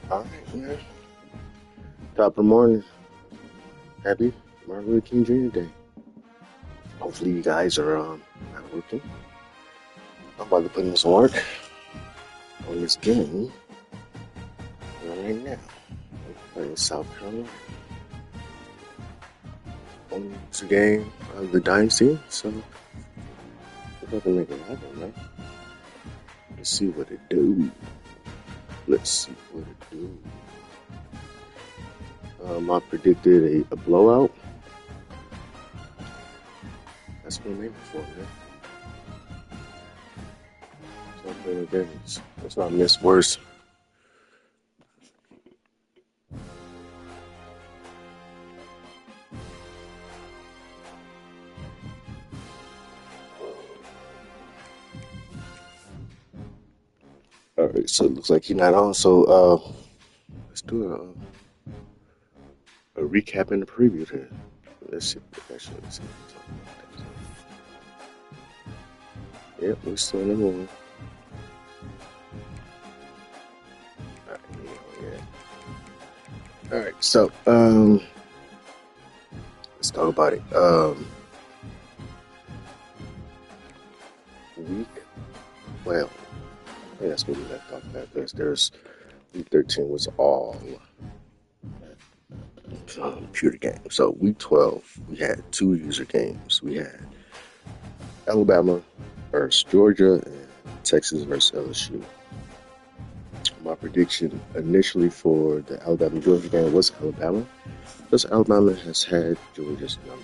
All right, man. Top of the morning. Happy Martin Luther King Jr. Day. Hopefully you guys are not working. I'm about to put in some work on this game right now. I'm playing South Carolina. It's a game of the Dynasty, so if I can make it happen, right? Let's see what it do. I predicted a blowout. That's what I'm aiming for, man. So I'm playing advantage. That's why I miss worse. All right, so it looks like he's not on. So let's do a recap and a preview here. Let's see. Yep, we're still in the one. All right, so let's talk about it. Week 12. I think that's what we have to talk about because there's week 13 was all computer games. So week 12, we had 2 user games. We had Alabama versus Georgia and Texas versus LSU. My prediction initially for the Alabama-Georgia game was Alabama, because Alabama has had Georgia's number.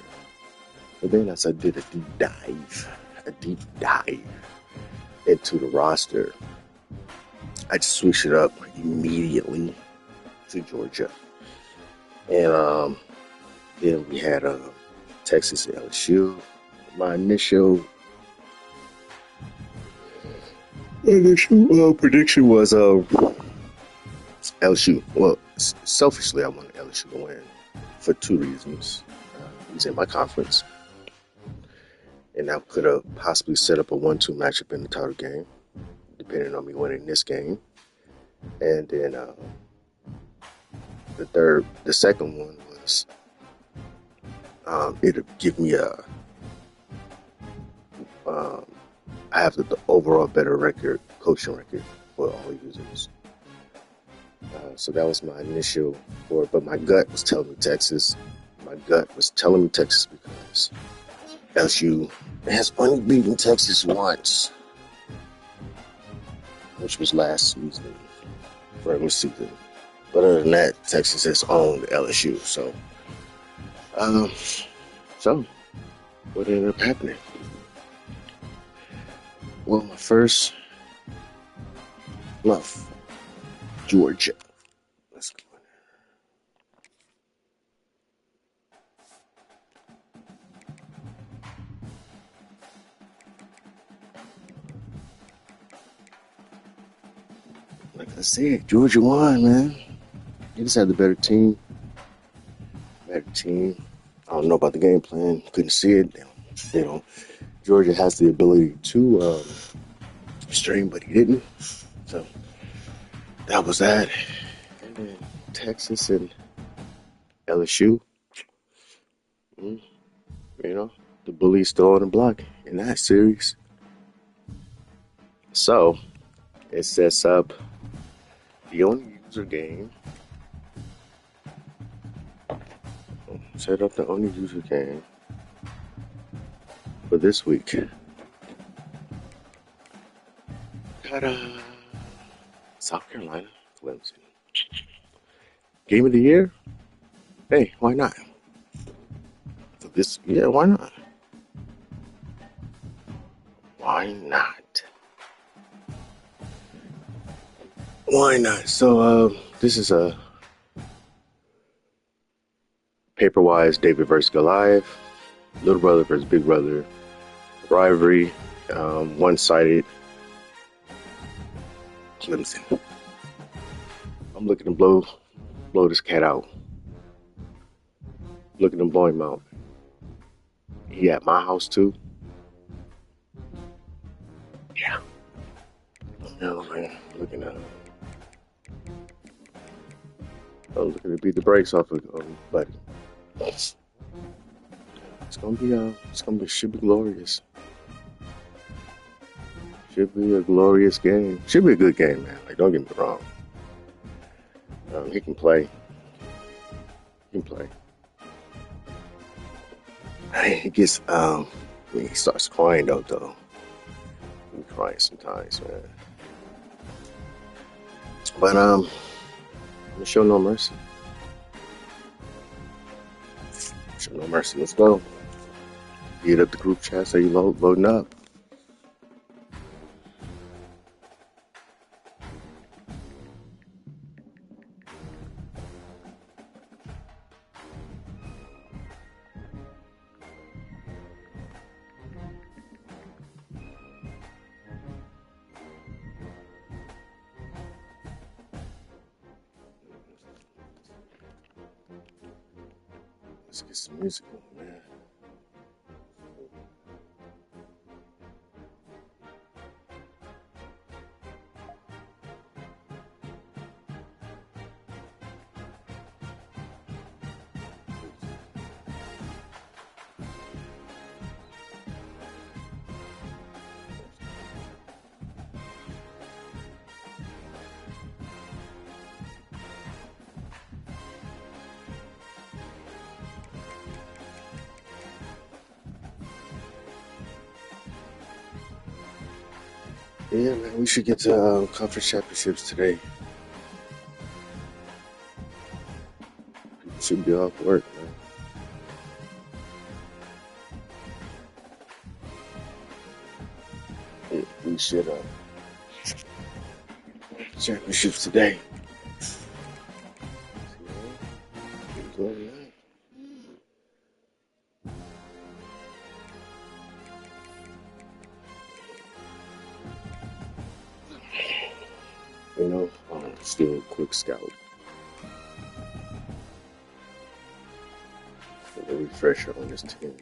But then as I did a deep dive into the roster, I just switched it up immediately to Georgia. And then we had Texas and LSU. My initial prediction was LSU. Well, selfishly, I wanted LSU to win for 2 reasons. He's in my conference, and I could have possibly set up a 1-2 matchup in the title game, depending on me winning this game. And then the second one was it'll give me I have the overall better coaching record for all users. So that was my initial for it, but my gut was telling me Texas. My gut was telling me Texas because LSU has only beaten Texas once, which was last season, regular season. But other than that, Texas has owned LSU. So what ended up happening? Well, my first love, Georgia. Let's go. Like I said, Georgia won, man. They just had the better team. I don't know about the game plan. Couldn't see it. They don't. Georgia has the ability to stream, but he didn't. So that was that. And then Texas and LSU. The bully's still on the block in that series. So it sets up the only user game. Set up the only user game for this week. Ta-da! South Carolina, Clemson. Game of the year? Hey, why not? Why not? Why not? Why not? So, this is a paper-wise David versus Goliath, little brother versus big brother rivalry, one-sided. Clemson. I'm looking to blow this cat out. Looking to blow him out. He at my house too. Yeah. Looking at Oh, look at it beat the brakes off of Buddy. It's gonna be, should be glorious. Should be a glorious game. Should be a good game, man. Like, don't get me wrong. He can play. He can play. He gets, when he starts crying though. He cries sometimes, man. But show no mercy. Show no mercy. Let's go. Get up the group chat. So you loading up. Let's get some music on, man. Yeah, man, we should get to conference championships today. People should be off work, man. Yeah, we should championships today. You know, still a quick scout. A refresher on this team.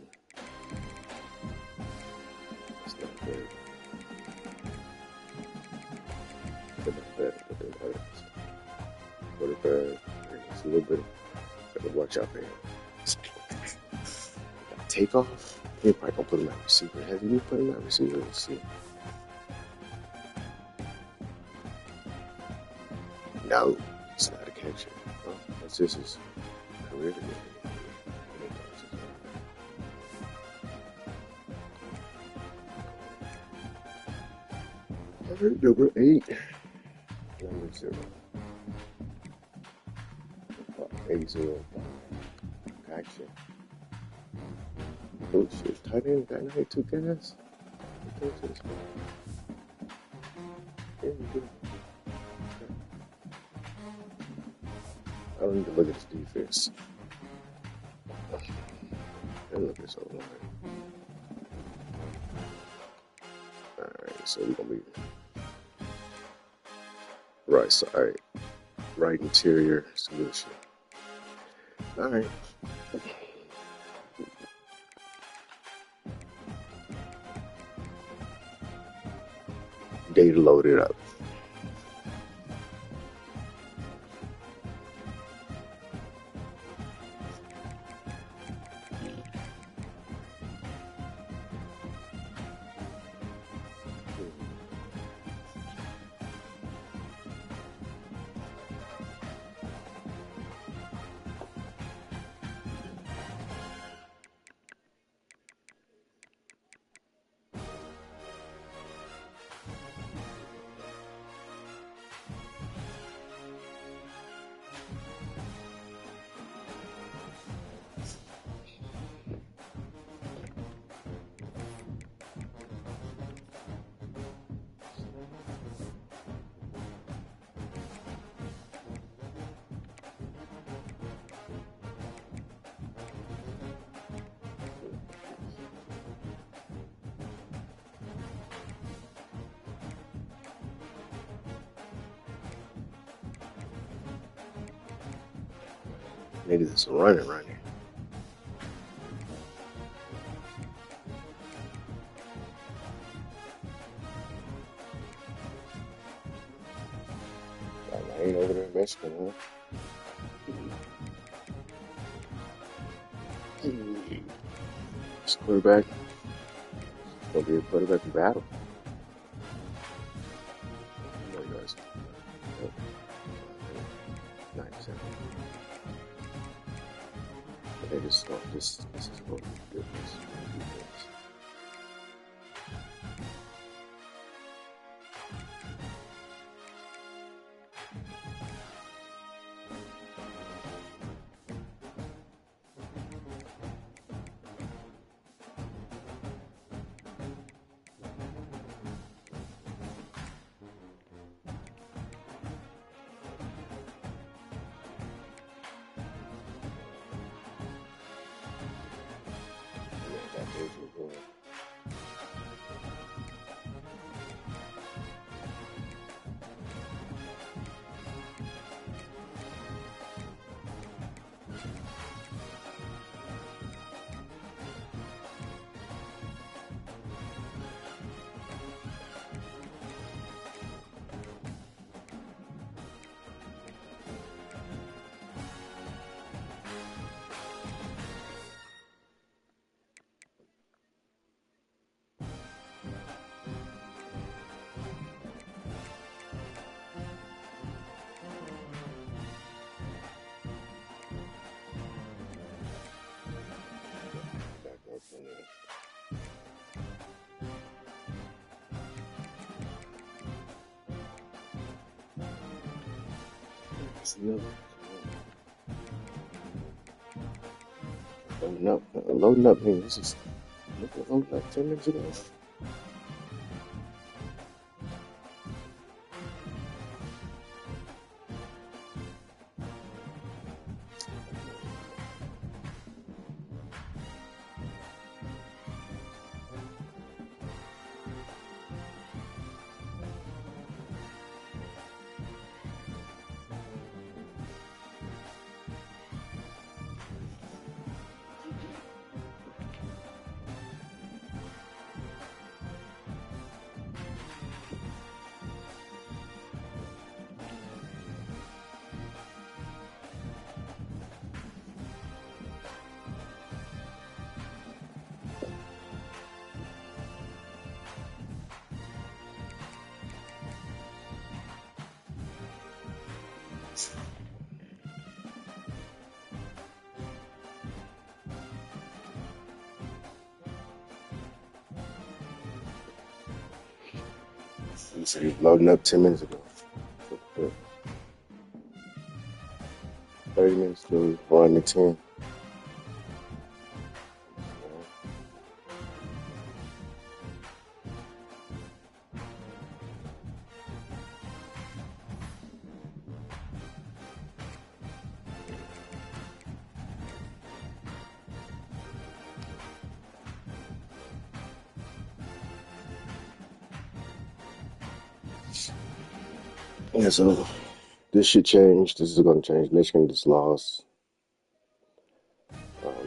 It's not good. But not bad. But they're better. Quarterback. It's a little bit. Gotta watch out for him. Takeoff. He probably gonna put him at receiver. Has he been putting him at receiver? Let's see. No, it's not a catcher. Oh, that's just his career. Number 8. Number 0. 8-0. Gotcha. Oh shit, tight end that night, 2 guys. I don't need to look at his defense. And look at his whole line. Alright, so we're gonna be right side, right interior solution. Alright. Data loaded up. Niggas is running right here. I ain't over there in Michigan, huh? This quarterback is going to be a quarterback battle. No yards. Nope. 97. But they just thought this is going to be good. This is going to be good. Loading up, man. This is loading up 10 minutes ago. He said he was loading up 10 minutes ago. 30 minutes to 1 to 10. Yeah, so this should change. This is going to change. Michigan just lost.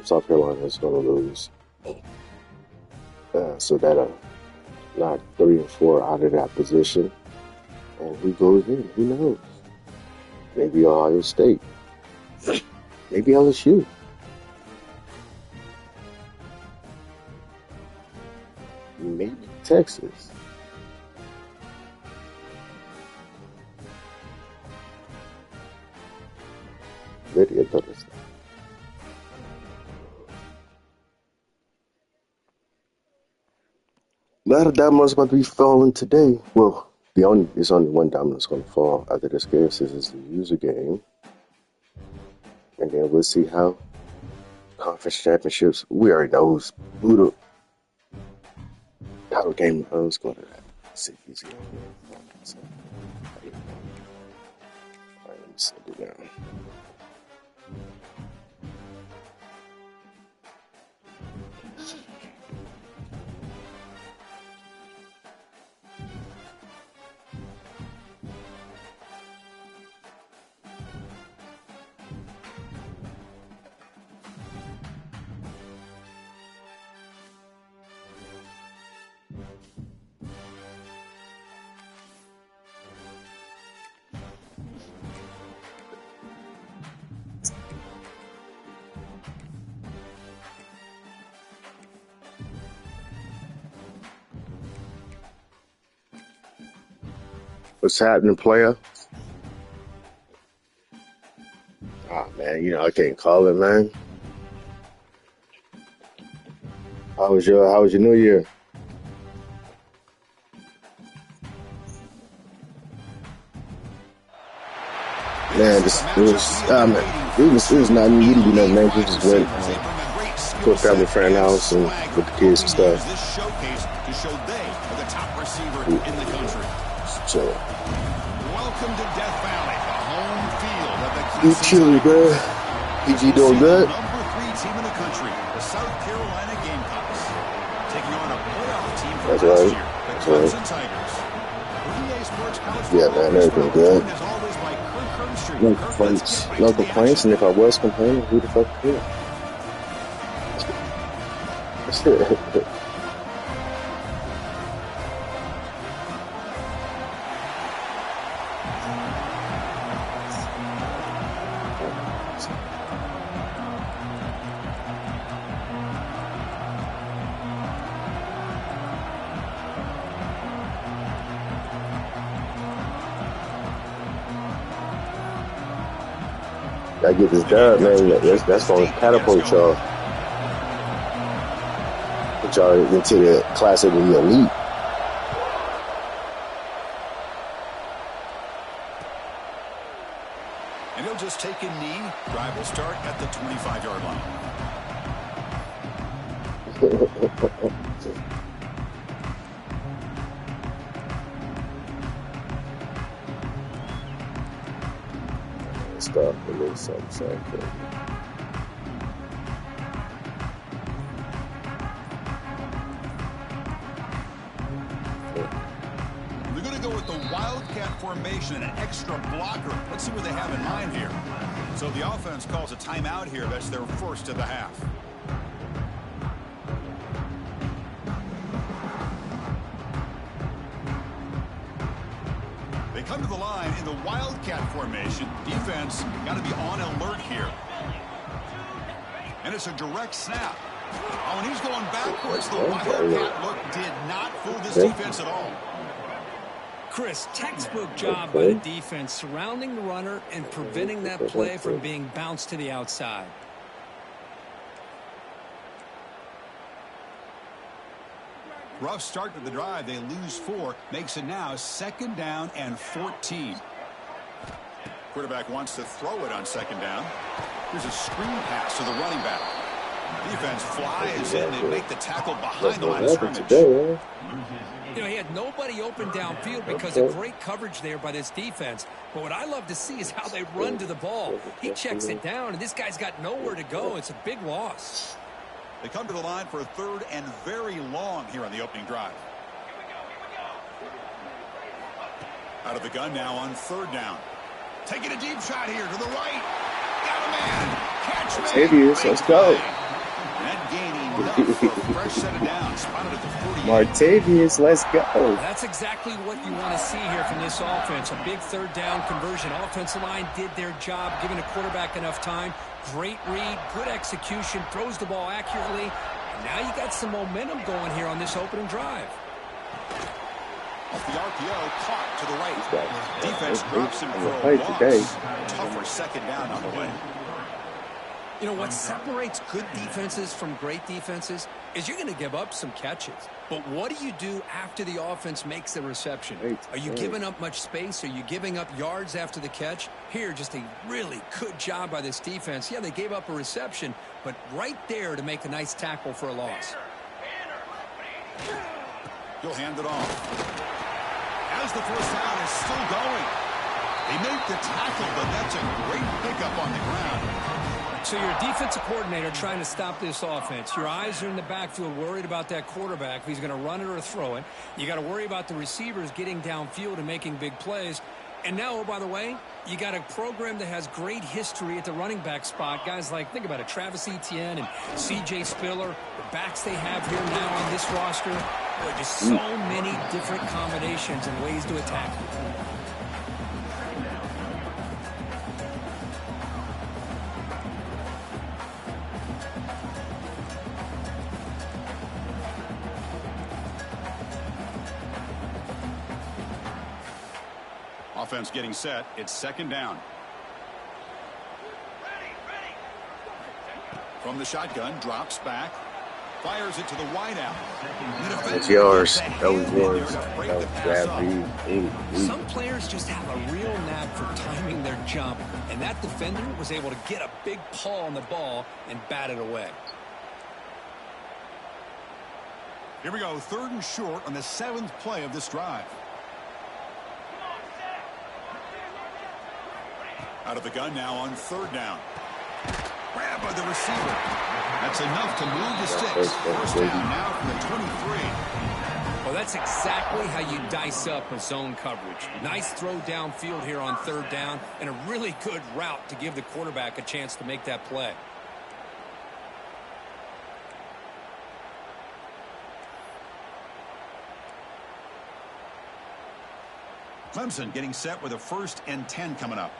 South Carolina is going to lose. So that knocked 3 and 4 out of that position. And who goes in? Who knows? Maybe Ohio State. Maybe LSU. Maybe Texas. Lydia Douglas. A lot of dominoes about to be falling today. Well, it's only one domino that's going to fall after this game. This is the user game. And then we'll see how conference championships. We already know how the game is going to see if he's going to so, all right, let me set it down. What's happening, player? Ah, man, I can't call it, man. How was your New Year? Man, it was nothing. You didn't do nothing, man. We just went to a family friend house and with the kids and stuff. This showcase to show they are the top receiver in the country. So, welcome to Death Valley, the home field of the you chilly, bro. PG doing good? Number 3 team in the country, the South Carolina Gamecocks, taking on a playoff team from last year, the Clemson Tigers. Yeah, man, everything good. No complaints. No complaints, and if I was complaining, who the fuck would? I get this dub, man. That's going to catapult y'all. Put y'all into the class of the elite. And he'll just take a knee. Drive will start at the 25-yard line. Stop a little something. They're going to go with the Wildcat formation and an extra blocker. Let's see what they have in mind here. So the offense calls a timeout here. That's their first of the half. They come to the line in the Wildcat formation. Defense got to be on alert here. And it's a direct snap. Oh, and he's going backwards. The Wildcat look did not fool this defense at all. Chris, textbook job by the defense surrounding the runner and preventing that play from being bounced to the outside. Rough start to the drive. They lose 4. Makes it now 2nd down and 14. Quarterback wants to throw it on 2nd down. Here's a screen pass to the running back. Defense flies in and make the tackle behind the line of scrimmage. He had nobody open downfield because of great coverage there by this defense. But what I love to see is how they run to the ball. He checks it down, and this guy's got nowhere to go. It's a big loss. They come to the line for a 3rd and very long here on the opening drive. Out of the gun now on 3rd down. Taking a deep shot here to the right. Got a man. Catch me. Let's go. That gaining enough for a fresh set of downs. Spotted at the 48. Martavius, let's go. That's exactly what you want to see here from this offense. A big 3rd down conversion. Offensive line did their job, giving the quarterback enough time. Great read, good execution, throws the ball accurately. And now you got some momentum going here on this opening drive. Off the RPO, caught to the right. Defense drops him for a loss. Tougher 2nd down on the way. What separates good defenses from great defenses is you're going to give up some catches. But what do you do after the offense makes the reception? Are you giving up much space? Are you giving up yards after the catch? Here, just a really good job by this defense. Yeah, they gave up a reception, but right there to make a nice tackle for a loss. He'll hand it off. As the 1st down is still going. They make the tackle, but that's a great pickup on the ground. So you're a defensive coordinator trying to stop this offense. Your eyes are in the backfield worried about that quarterback, if he's going to run it or throw it. You got to worry about the receivers getting downfield and making big plays. And now, oh, by the way, you got a program that has great history at the running back spot. Guys like, think about it, Travis Etienne and C.J. Spiller, the backs they have here now on this roster. There are just so many different combinations and ways to attack it. offense getting set. It's second down. From the shotgun, drops back. Fires it to the wideout. That's yours. That was yours. That was grab. Some players just have a real knack for timing their jump, and that defender was able to get a big paw on the ball and bat it away. Here we go, 3rd and short on the 7th play of this drive. Out of the gun now on 3rd down. Grabbed by the receiver. That's enough to move the sticks. First down now from the 23. Well, that's exactly how you dice up a zone coverage. Nice throw downfield here on 3rd down, and a really good route to give the quarterback a chance to make that play. Clemson getting set with a 1st and 10 coming up.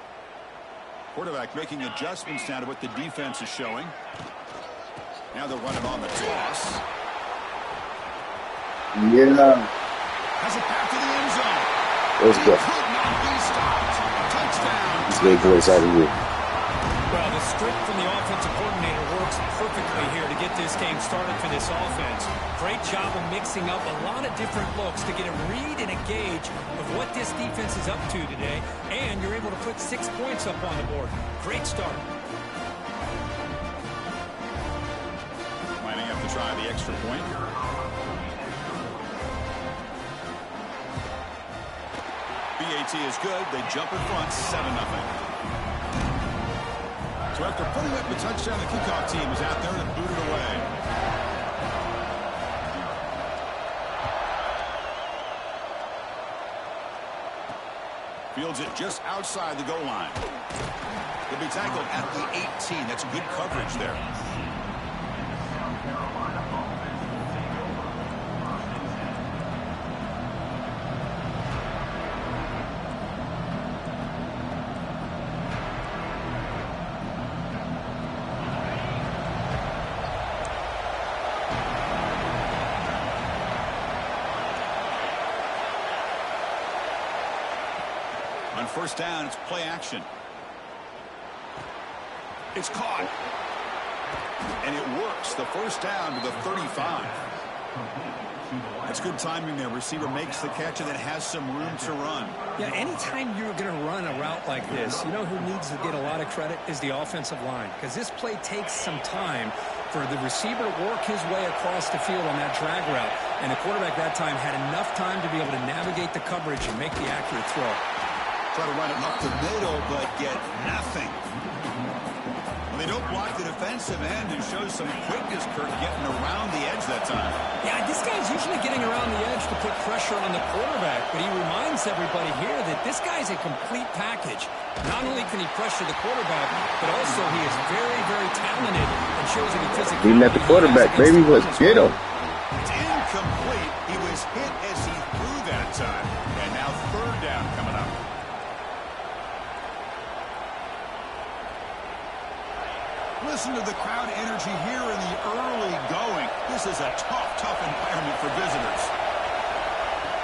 Quarterback making adjustments now to what the defense is showing. Now they'll run it on the toss. Yeah. Has it back to the end zone. Let's go. Could not be stopped. Touchdown. These big boys out of here. Well, the script from the offensive coordinator works perfectly here to get this game started for this offense. Great job of mixing up a lot of different looks to get a read and a gauge of what this defense is up to today, and you're able to put 6 points up on the board. Great start. Lining up to try the extra point. BAT is good. They jump in front, 7-0. So after putting up the touchdown, the kickoff team is out there to boot it away. Fields it just outside the goal line. He'll be tackled at the 18. That's good coverage there. On 1st down, it's play action. It's caught. And it works. The 1st down to the 35. That's good timing there. Receiver makes the catch and then has some room to run. Yeah, anytime you're going to run a route like this, you know who needs to get a lot of credit is the offensive line. Because this play takes some time for the receiver to work his way across the field on that drag route. And the quarterback that time had enough time to be able to navigate the coverage and make the accurate throw. Try to run it up the middle, but get nothing. Well, they don't block the defensive end and show some quickness, Kurt, getting around the edge that time. Yeah, this guy's usually getting around the edge to put pressure on the quarterback, but he reminds everybody here that this guy's a complete package. Not only can he pressure the quarterback, but also he is very, very talented and shows that he physically. He met the quarterback, baby. Let's get him. It's incomplete. He was hit as he threw that time. And now 3rd down coming up. Listen to the crowd energy here in the early going. This is a tough environment for visitors.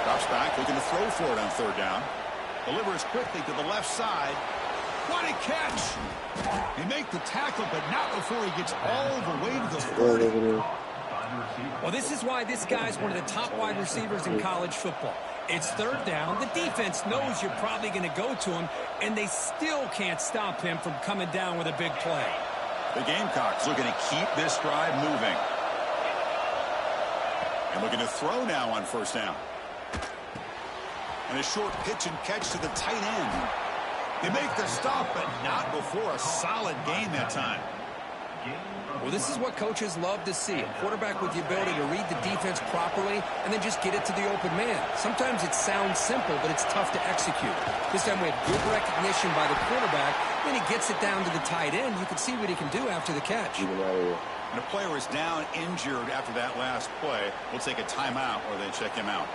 Drops back, looking to throw for it on 3rd down. Delivers quickly to the left side. What a catch! He makes the tackle, but not before he gets all the way to the 30. Well, this is why this guy's one of the top wide receivers in college football. It's 3rd down. The defense knows you're probably going to go to him, and they still can't stop him from coming down with a big play. The Gamecocks looking to keep this drive moving. And looking to throw now on 1st down. And a short pitch and catch to the tight end. They make the stop, but not before a solid gain that time. Well, this is what coaches love to see. A quarterback with the ability to read the defense properly and then just get it to the open man. Sometimes it sounds simple, but it's tough to execute. This time we have good recognition by the quarterback. Then he gets it down to the tight end. You can see what he can do after the catch. And a player is down injured after that last play. We'll take a timeout or they check him out.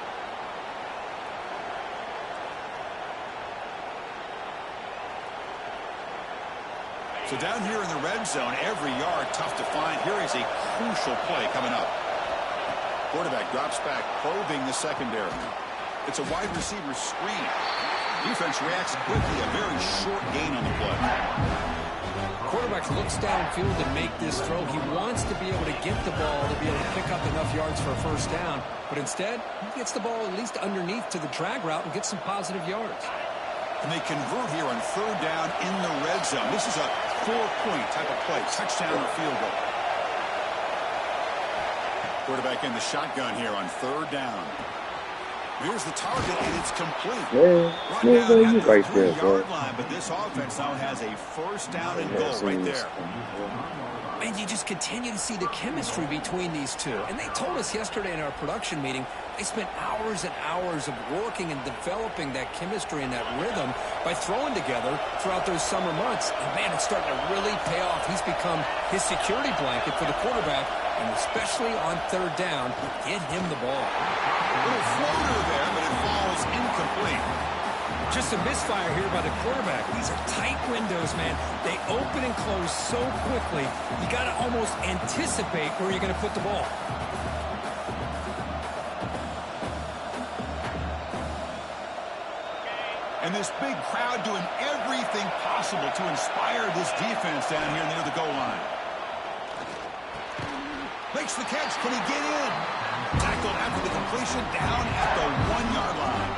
So down here in the red zone, every yard tough to find. Here is a crucial play coming up. Quarterback drops back, probing the secondary. It's a wide receiver screen. Defense reacts quickly. A very short gain on the play. Quarterback looks downfield to make this throw. He wants to be able to get the ball to be able to pick up enough yards for a first down. But instead, he gets the ball at least underneath to the drag route and gets some positive yards. And they convert here on third down in the red zone. This is a 4-point type of play. Touchdown or field goal. Quarterback in the shotgun here on third down. Here's the target, and it's complete. Run down at the 3-yard line, but this offense now has a first down and goal right there. And you just continue to see the chemistry between these two. And they told us yesterday in our production meeting, they spent hours and hours of working and developing that chemistry and that rhythm by throwing together throughout those summer months. And, man, it's starting to really pay off. He's become his security blanket for the quarterback, and especially on third down, get him the ball. A little floater there, but it falls incomplete. Just a misfire here by the quarterback. These are tight windows, man. They open and close so quickly, you got to almost anticipate where you're going to put the ball. And this big crowd doing everything possible to inspire this defense down here near the goal line. Makes the catch. Can he get in? Tackled after the completion down at the 1-yard line.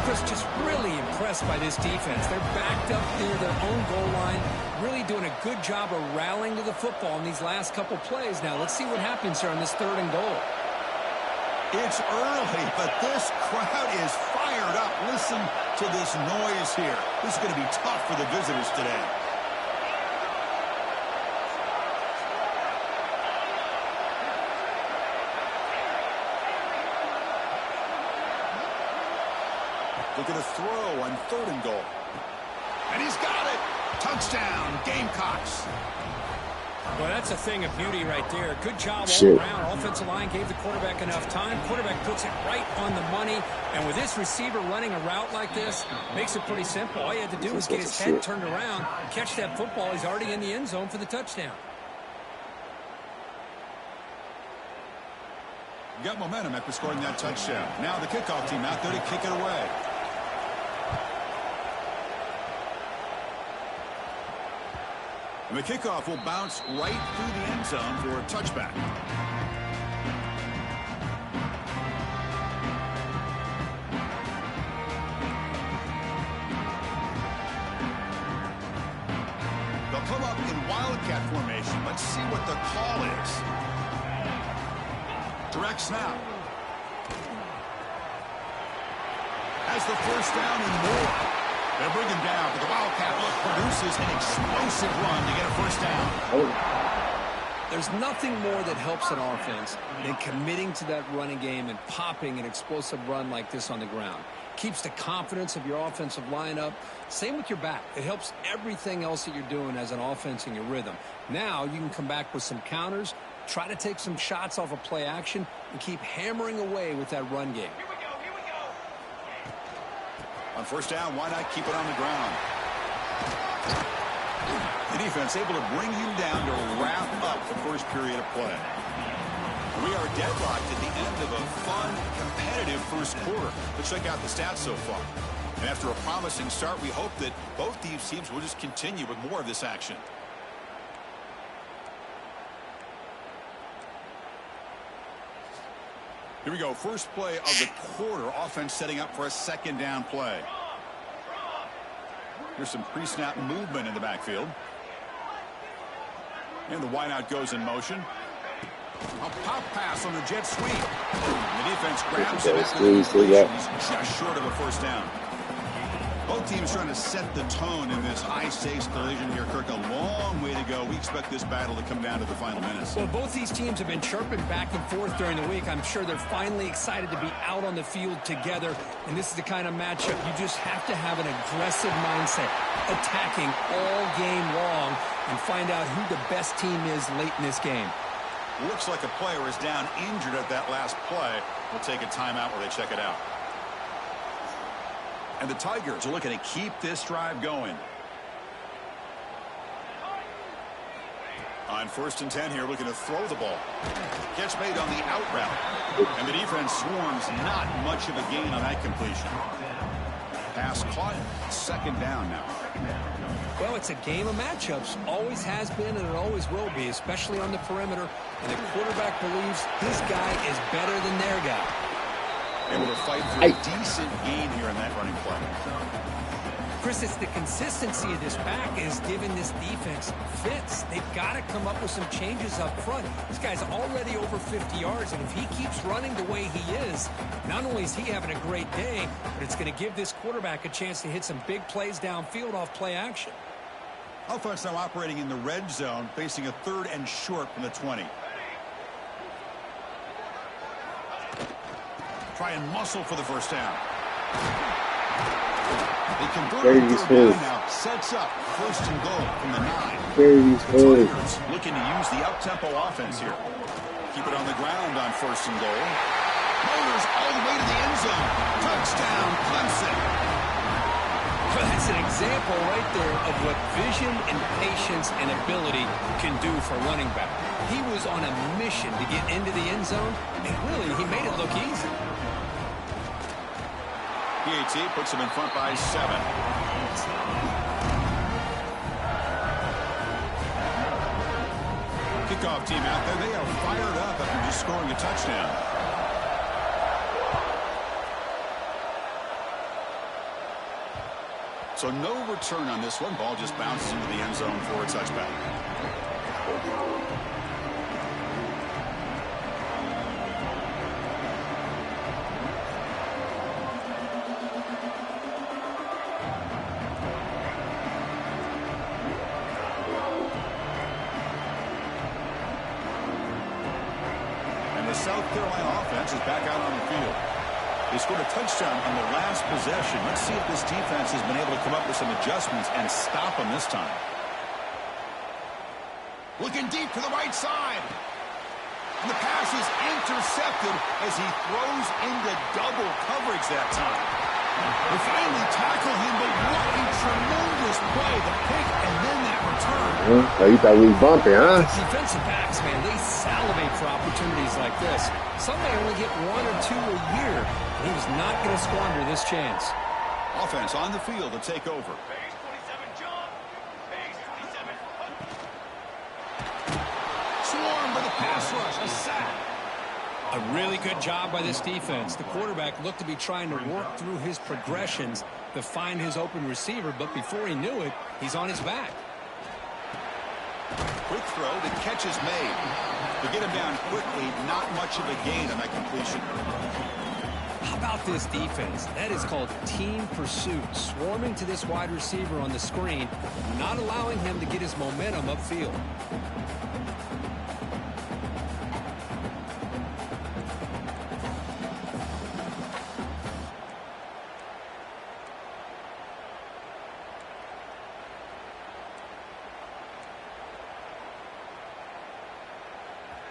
Chris, just really impressed by this defense. They're backed up near their own goal line, really doing a good job of rallying to the football in these last couple plays. Now, let's see what happens here on this 3rd and goal. It's early, but this crowd is fired up. Listen to this noise here. This is going to be tough for the visitors today. Look at a throw on 3rd and goal. And he's got it. Touchdown, Gamecocks. Well, that's a thing of beauty right there. Good job all around. Offensive line gave the quarterback enough time. Quarterback puts it right on the money. And with this receiver running a route like this, makes it pretty simple. All you had to do was get his head turned around, catch that football. He's already in the end zone for the touchdown. You got momentum after scoring that touchdown. Now the kickoff team out there to kick it away. And the kickoff will bounce right through the end zone for a touchback. They'll come up in wildcat formation. Let's see what the call is. Direct snap. Has the first down and more. They're bringing down, but the Wildcat look produces an explosive run to get a first down. There's nothing more that helps an offense than committing to that running game and popping an explosive run like this on the ground. Keeps the confidence of your offensive lineup. Same with your back. It helps everything else that you're doing as an offense in your rhythm. Now you can come back with some counters, try to take some shots off of play action, and keep hammering away with that run game. On first down, why not keep it on the ground? The defense able to bring him down to wrap up the first period of play. We are deadlocked at the end of a fun, competitive first quarter. But check out the stats so far. And after a promising start, we hope that both these teams will just continue with more of this action. Here we go. First play of the quarter. Offense setting up for a 2nd down play. Here's some pre-snap movement in the backfield. And the wideout goes in motion. A pop pass on the jet sweep. The defense grabs it after the completion. He's just short of a first down. Both teams trying to set the tone in this high-stakes collision here, Kirk. A long way to go. We expect this battle to come down to the final minutes. Well, both these teams have been chirping back and forth during the week. I'm sure they're finally excited to be out on the field together. And this is the kind of matchup you just have to have an aggressive mindset, attacking all game long, and find out who the best team is late in this game. Looks like a player is down injured at that last play. We'll take a timeout where they check it out. And the Tigers are looking to keep this drive going. On 1st and 10 here, looking to throw the ball. Catch made on the out route. And the defense swarms, not much of a gain on that completion. pass caught. Second down now. Well, it's a game of matchups. Always has been and it always will be, especially on the perimeter. And the quarterback believes his guy is better than their guy. Able to fight for a decent gain here in that running play. Chris, it's the consistency of this back is giving this defense fits. They've got to come up with some changes up front. This guy's already over 50 yards, and if he keeps running the way he is, not only is he having a great day, but it's going to give this quarterback a chance to hit some big plays downfield off play action. Offense now operating in the red zone, facing a 3rd and short from the 20. Try and muscle for the first down. They converted the 3rd down now. Sets up 1st and goal from the 9. The Tigers looking to use the up-tempo offense here. Keep it on the ground on 1st and goal. Motors all the way to the end zone. Touchdown, Clemson. That's an example right there of what vision and patience and ability can do for running back. He was on a mission to get into the end zone, and really, he made it look easy. PAT puts him in front by 7. Kickoff team out there. They are fired up after just scoring a touchdown. So no return on this one. Ball just bounces into the end zone for a touchback. And the South Carolina offense is back out on the field. They scored a touchdown on the last possession. Let's see if this defense has been able to come up with some adjustments and stop them this time. Looking deep to the right side. And the pass is intercepted as he throws into double coverage that time. They finally tackle him, but what a tremendous play. The pick and then that return. So you thought we was bumping, huh? Defensive backs, man, they salivate for opportunities like this. Some may only get 1 or 2 a year. He was not going to squander this chance. Offense on the field to take over. Swarm with a pass rush, a sack. A really good job by this defense. The quarterback looked to be trying to work through his progressions to find his open receiver, but before he knew it, he's on his back. Quick throw, the catch is made. To get him down quickly, not much of a gain on that completion. How about this defense? That is called team pursuit. Swarming to this wide receiver on the screen, not allowing him to get his momentum upfield.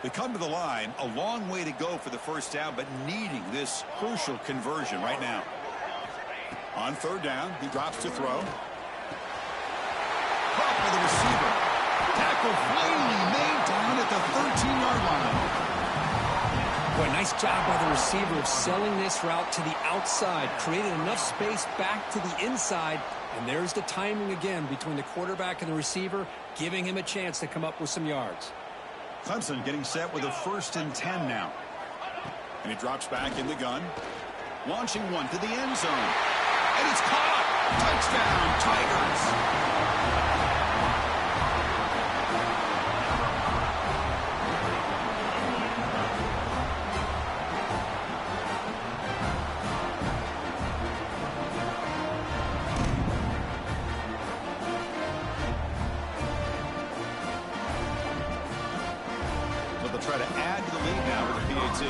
They come to the line, a long way to go for the first down, but needing this crucial conversion right now. On 3rd down, he drops to throw. Caught by the receiver. Tackle finally made down at the 13-yard line. Boy, nice job by the receiver of selling this route to the outside. Created enough space back to the inside. And there's the timing again between the quarterback and the receiver, giving him a chance to come up with some yards. Clemson getting set with a 1st and 10 now. And he drops back in the gun. Launching one to the end zone. And it's caught. Touchdown, Tigers. Try to add to the lead now with the PAT.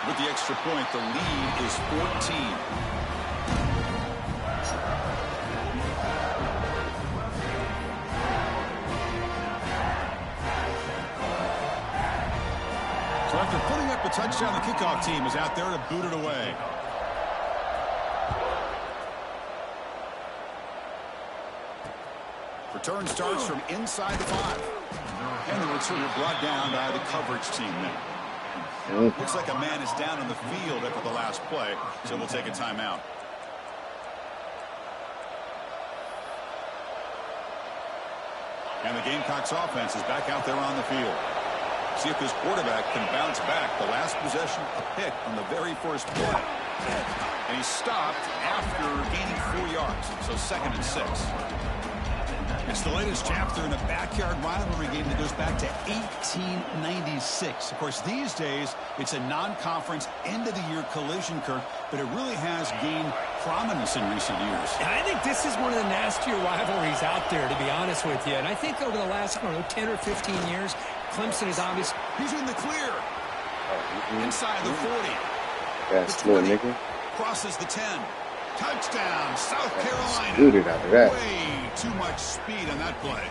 With the extra point, the lead is 14. So after putting up a touchdown, the kickoff team is out there to boot it away. Return starts from inside the 5. And the returner brought down by the coverage team now. Looks like a man is down on the field after the last play, so we'll take a timeout. And the Gamecocks offense is back out there on the field. See if this quarterback can bounce back. The last possession, a pick on the very first play. And he stopped after gaining 4 yards. So 2nd and 6. It's the latest chapter in a backyard rivalry game that goes back to 1896. Of course, these days, it's a non-conference end-of-the-year collision, Kirk, but it really has gained prominence in recent years. And I think this is one of the nastier rivalries out there, to be honest with you. And I think over the last, 10 or 15 years, Clemson is obvious. He's in the clear. Inside the 40. That's slow, nigga. Crosses the 10. Touchdown, South Carolina. Scooted out of that. Way too much speed on that play.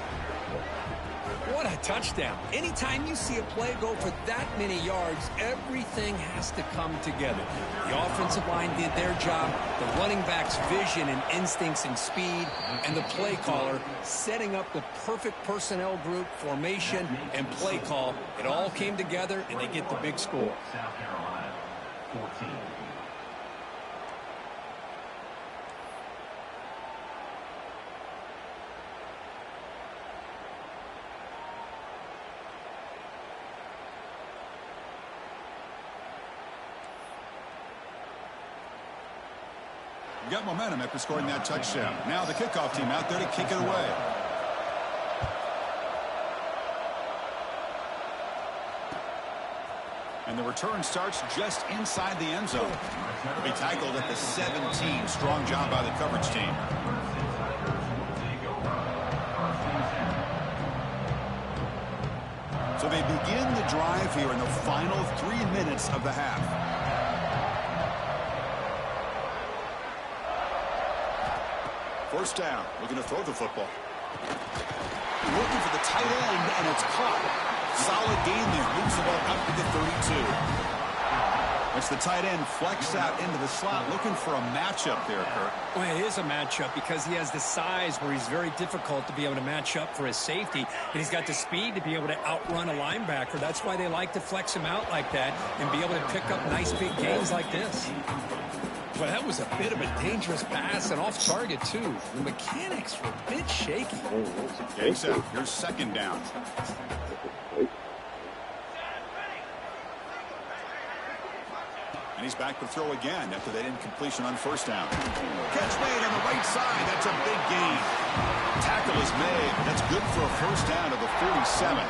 What a touchdown. Anytime you see a play go for that many yards, everything has to come together. The offensive line did their job, the running back's vision and instincts and speed, and the play caller setting up the perfect personnel group, formation, and play call. It all came together, and they get the big score. South Carolina, 14. Got momentum after scoring that touchdown. Now the kickoff team out there to kick it away. And the return starts just inside the end zone. He'll be tackled at the 17. Strong job by the coverage team. So they begin the drive here in the final 3 minutes of the half. First down, looking to throw the football. Looking for the tight end, and it's caught. Solid gain there. Moves the ball up to the 32. It's the tight end flexed out into the slot, looking for a matchup there, Kurt. Well, it is a matchup because he has the size where he's very difficult to be able to match up for his safety. And he's got the speed to be able to outrun a linebacker. That's why they like to flex him out like that and be able to pick up nice big gains like this. Well, that was a bit of a dangerous pass and off target, too. The mechanics were a bit shaky. Okay, so here's 2nd down. And he's back to throw again after that incompletion on 1st down. Catch made on the right side. That's a big gain. Tackle is made. That's good for a 1st down to the 47.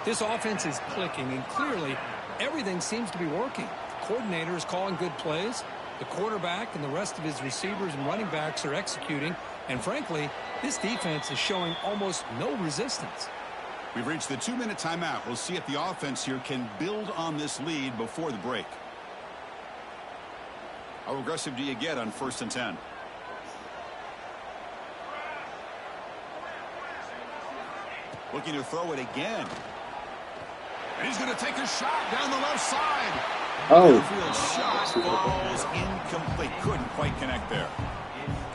This offense is clicking, and clearly everything seems to be working. Coordinator is calling good plays. The quarterback and the rest of his receivers and running backs are executing. And frankly, this defense is showing almost no resistance. We've reached the 2-minute timeout. We'll see if the offense here can build on this lead before the break. How aggressive do you get on 1st and 10? Looking to throw it again. And he's going to take a shot down the left side. Oh. Field shot falls incomplete. Couldn't quite connect there.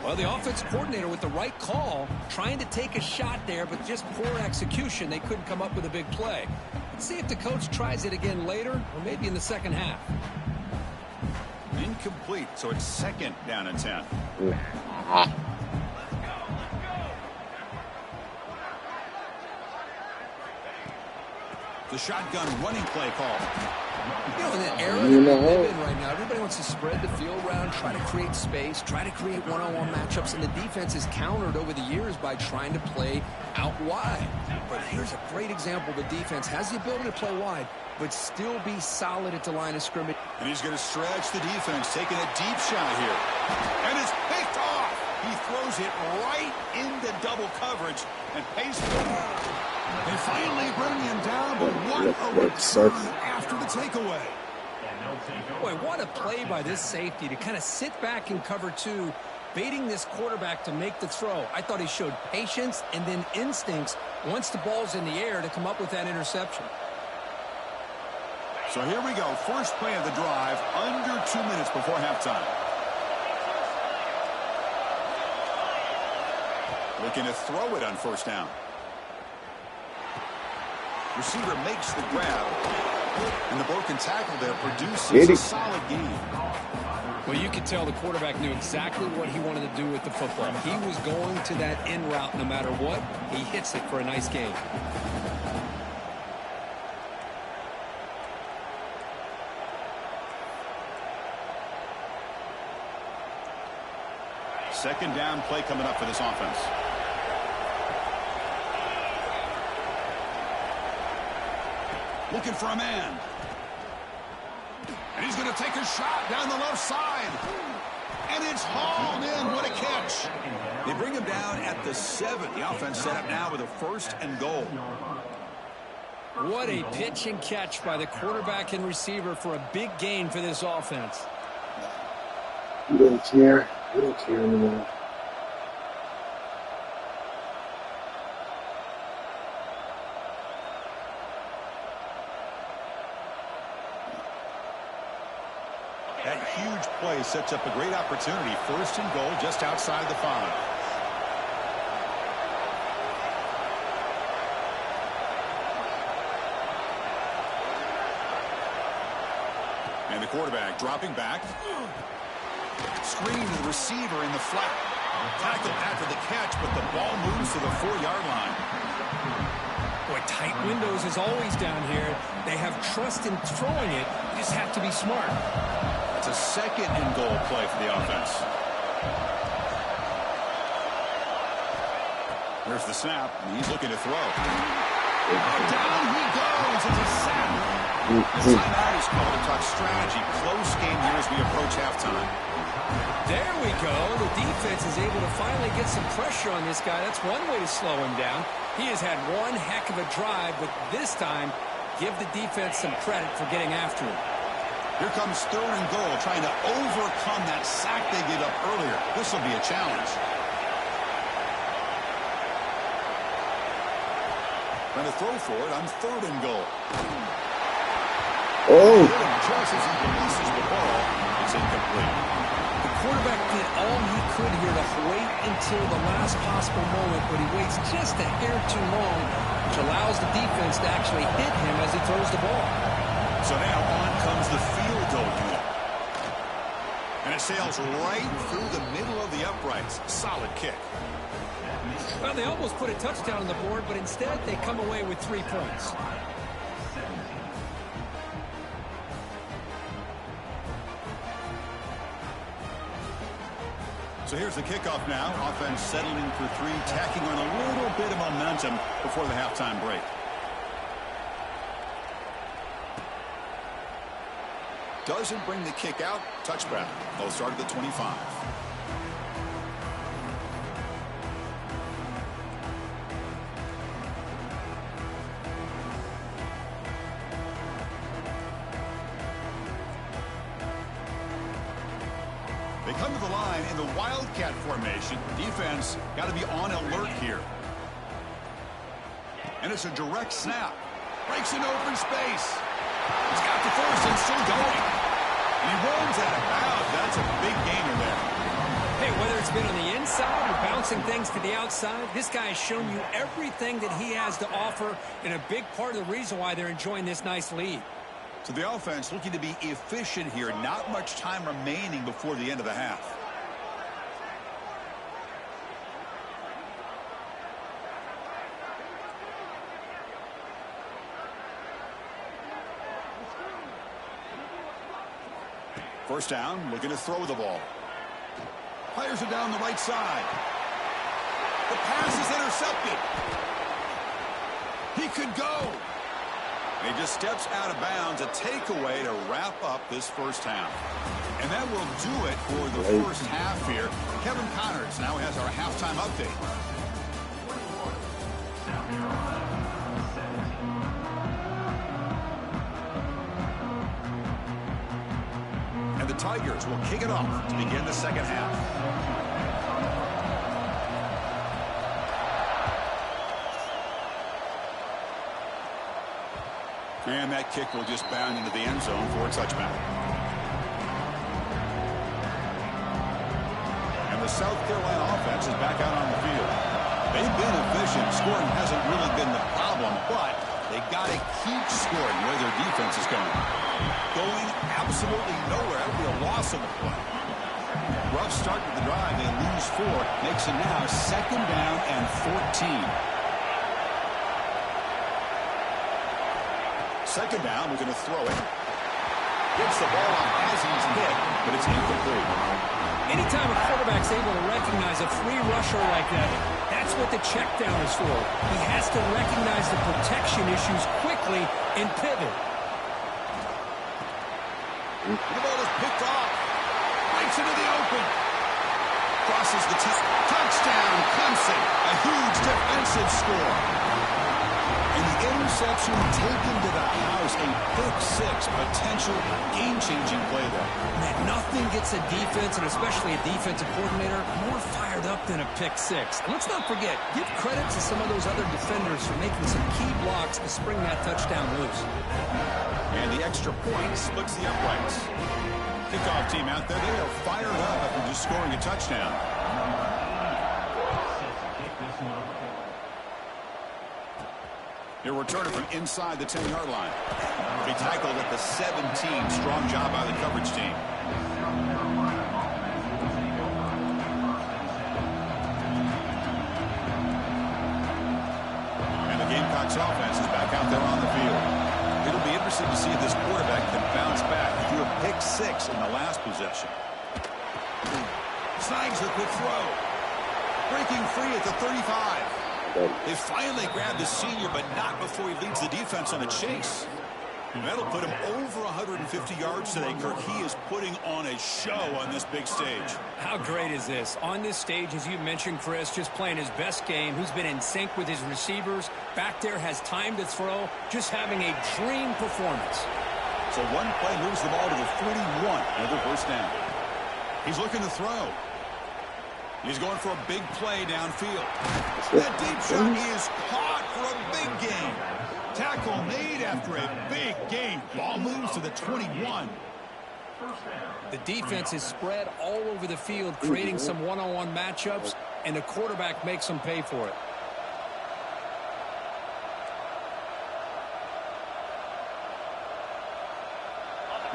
Well, the offense coordinator with the right call, trying to take a shot there, but just poor execution. They couldn't come up with a big play. Let's see if the coach tries it again later, or maybe in the second half. Incomplete, so it's 2nd down and 10. The shotgun running play call. You know, in the era that we live in right now, everybody wants to spread the field around, try to create space, try to create one-on-one matchups, and the defense is countered over the years by trying to play out wide. But here's a great example. The defense has the ability to play wide, but still be solid at the line of scrimmage. And he's going to stretch the defense, taking a deep shot here. And it's picked off. He throws it right into double coverage and pays for it. They finally bring him down, but what a return after the takeaway. Boy, what a play by this safety to kind of sit back in cover 2, baiting this quarterback to make the throw. I thought he showed patience and then instincts once the ball's in the air to come up with that interception. So here we go. First play of the drive, under 2 minutes before halftime. Looking to throw it on 1st down. Receiver makes the grab. And the broken tackle there produces Hit a it. solid gain. Well, you could tell the quarterback knew exactly what he wanted to do with the football. He was going to that in route no matter what. He hits it for a nice gain. Second down play coming up for this offense. Looking for a man. And he's going to take a shot down the left side. And it's hauled in. What a catch. They bring him down at the 7. The offense set up now with a 1st and goal. What a pitch and catch by the quarterback and receiver for a big gain for this offense. You don't care. You don't care anymore. That huge play sets up a great opportunity. 1st and goal just outside the 5. And the quarterback dropping back. Screen to the receiver in the flat. Tackle after the catch, but the ball moves to the 4-yard line. Boy, tight windows is always down here. They have trust in throwing it. You just have to be smart. It's a 2nd and goal play for the offense. There's the snap, and he's looking to throw. Down he goes. It's a sack. The timeout is called to talk strategy. Close game here as we approach halftime. There we go. The defense is able to finally get some pressure on this guy. That's one way to slow him down. He has had one heck of a drive, but this time, give the defense some credit for getting after him. Here comes 3rd and goal, trying to overcome that sack they gave up earlier. This will be a challenge. Trying to throw for it on 3rd and goal. Oh. Just as he releases the ball, it's incomplete. The quarterback did all he could here to wait until the last possible moment, but he waits just a hair too long, which allows the defense to actually hit him as he throws the ball. So now on comes the field goal unit. And it sails right through the middle of the uprights. Solid kick. Well, they almost put a touchdown on the board, but instead they come away with 3 points. So here's the kickoff now. Offense settling for 3, tacking on a little bit of momentum before the halftime break. Doesn't bring the kick out. Touchback. They'll start at the 25. They come to the line in the Wildcat formation. Defense got to be on alert here. And it's a direct snap. Breaks into open space. He's got the 1st and still going. And he runs out of bounds. That's a big gainer there. Hey, whether it's been on the inside or bouncing things to the outside, this guy has shown you everything that he has to offer, and a big part of the reason why they're enjoying this nice lead. So the offense looking to be efficient here. Not much time remaining before the end of the half. First down, looking to throw the ball. Fires it down the right side. The pass is intercepted. He could go. And he just steps out of bounds, a takeaway to wrap up this first half. And that will do it for the first half here. Kevin Connors now has our halftime update. And the Tigers will kick it off to begin the second half. And that kick will just bound into the end zone for a touchback. And the South Carolina offense is back out on the field. They've been efficient. Scoring hasn't really been the problem, but They got to keep scoring where their defense is going. Going absolutely nowhere. That would be a loss of the play. Rough start to the drive. They lose 4. Makes it now 2nd down and 14. 2nd down. We're going to throw it. Gets the ball on as he's hit, but it's incomplete. Anytime a quarterback's able to recognize a free rusher like that, that's what the check down is for. He has to recognize the protection issues quickly and pivot. The ball is picked off. Breaks into the open. Crosses the touchdown, Clemson. A huge defensive score. And the interception taken to the house. A pick-6 potential game-changing play there. Man, nothing gets a defense, and especially a defensive coordinator, more fired up than a pick-6. And let's not forget, give credit to some of those other defenders for making some key blocks to spring that touchdown loose. And the extra point splits the uprights. Kickoff team out there, they are fired up after just scoring a touchdown. They're returning from inside the 10-yard line. They tackled at the 17. Strong job by the coverage team. And the Gamecocks offense is back out there on the field. It'll be interesting to see if this quarterback can bounce back. He threw a pick-6 in the last possession. Snags a quick throw. Breaking free at the 35. They finally grabbed the senior, but not before he leads the defense on a chase. And that'll put him over 150 yards today, Kirk. He is putting on a show on this big stage. How great is this? On this stage, as you mentioned, Chris, just playing his best game. Who's been in sync with his receivers. Back there, has time to throw. Just having a dream performance. So one play moves the ball to the 41. Another first down. He's looking to throw. He's going for a big play downfield. That deep shot is caught for a big gain. Tackle made after a big gain. Ball moves to the 21. The defense is spread all over the field, creating some one-on-one matchups, and the quarterback makes them pay for it.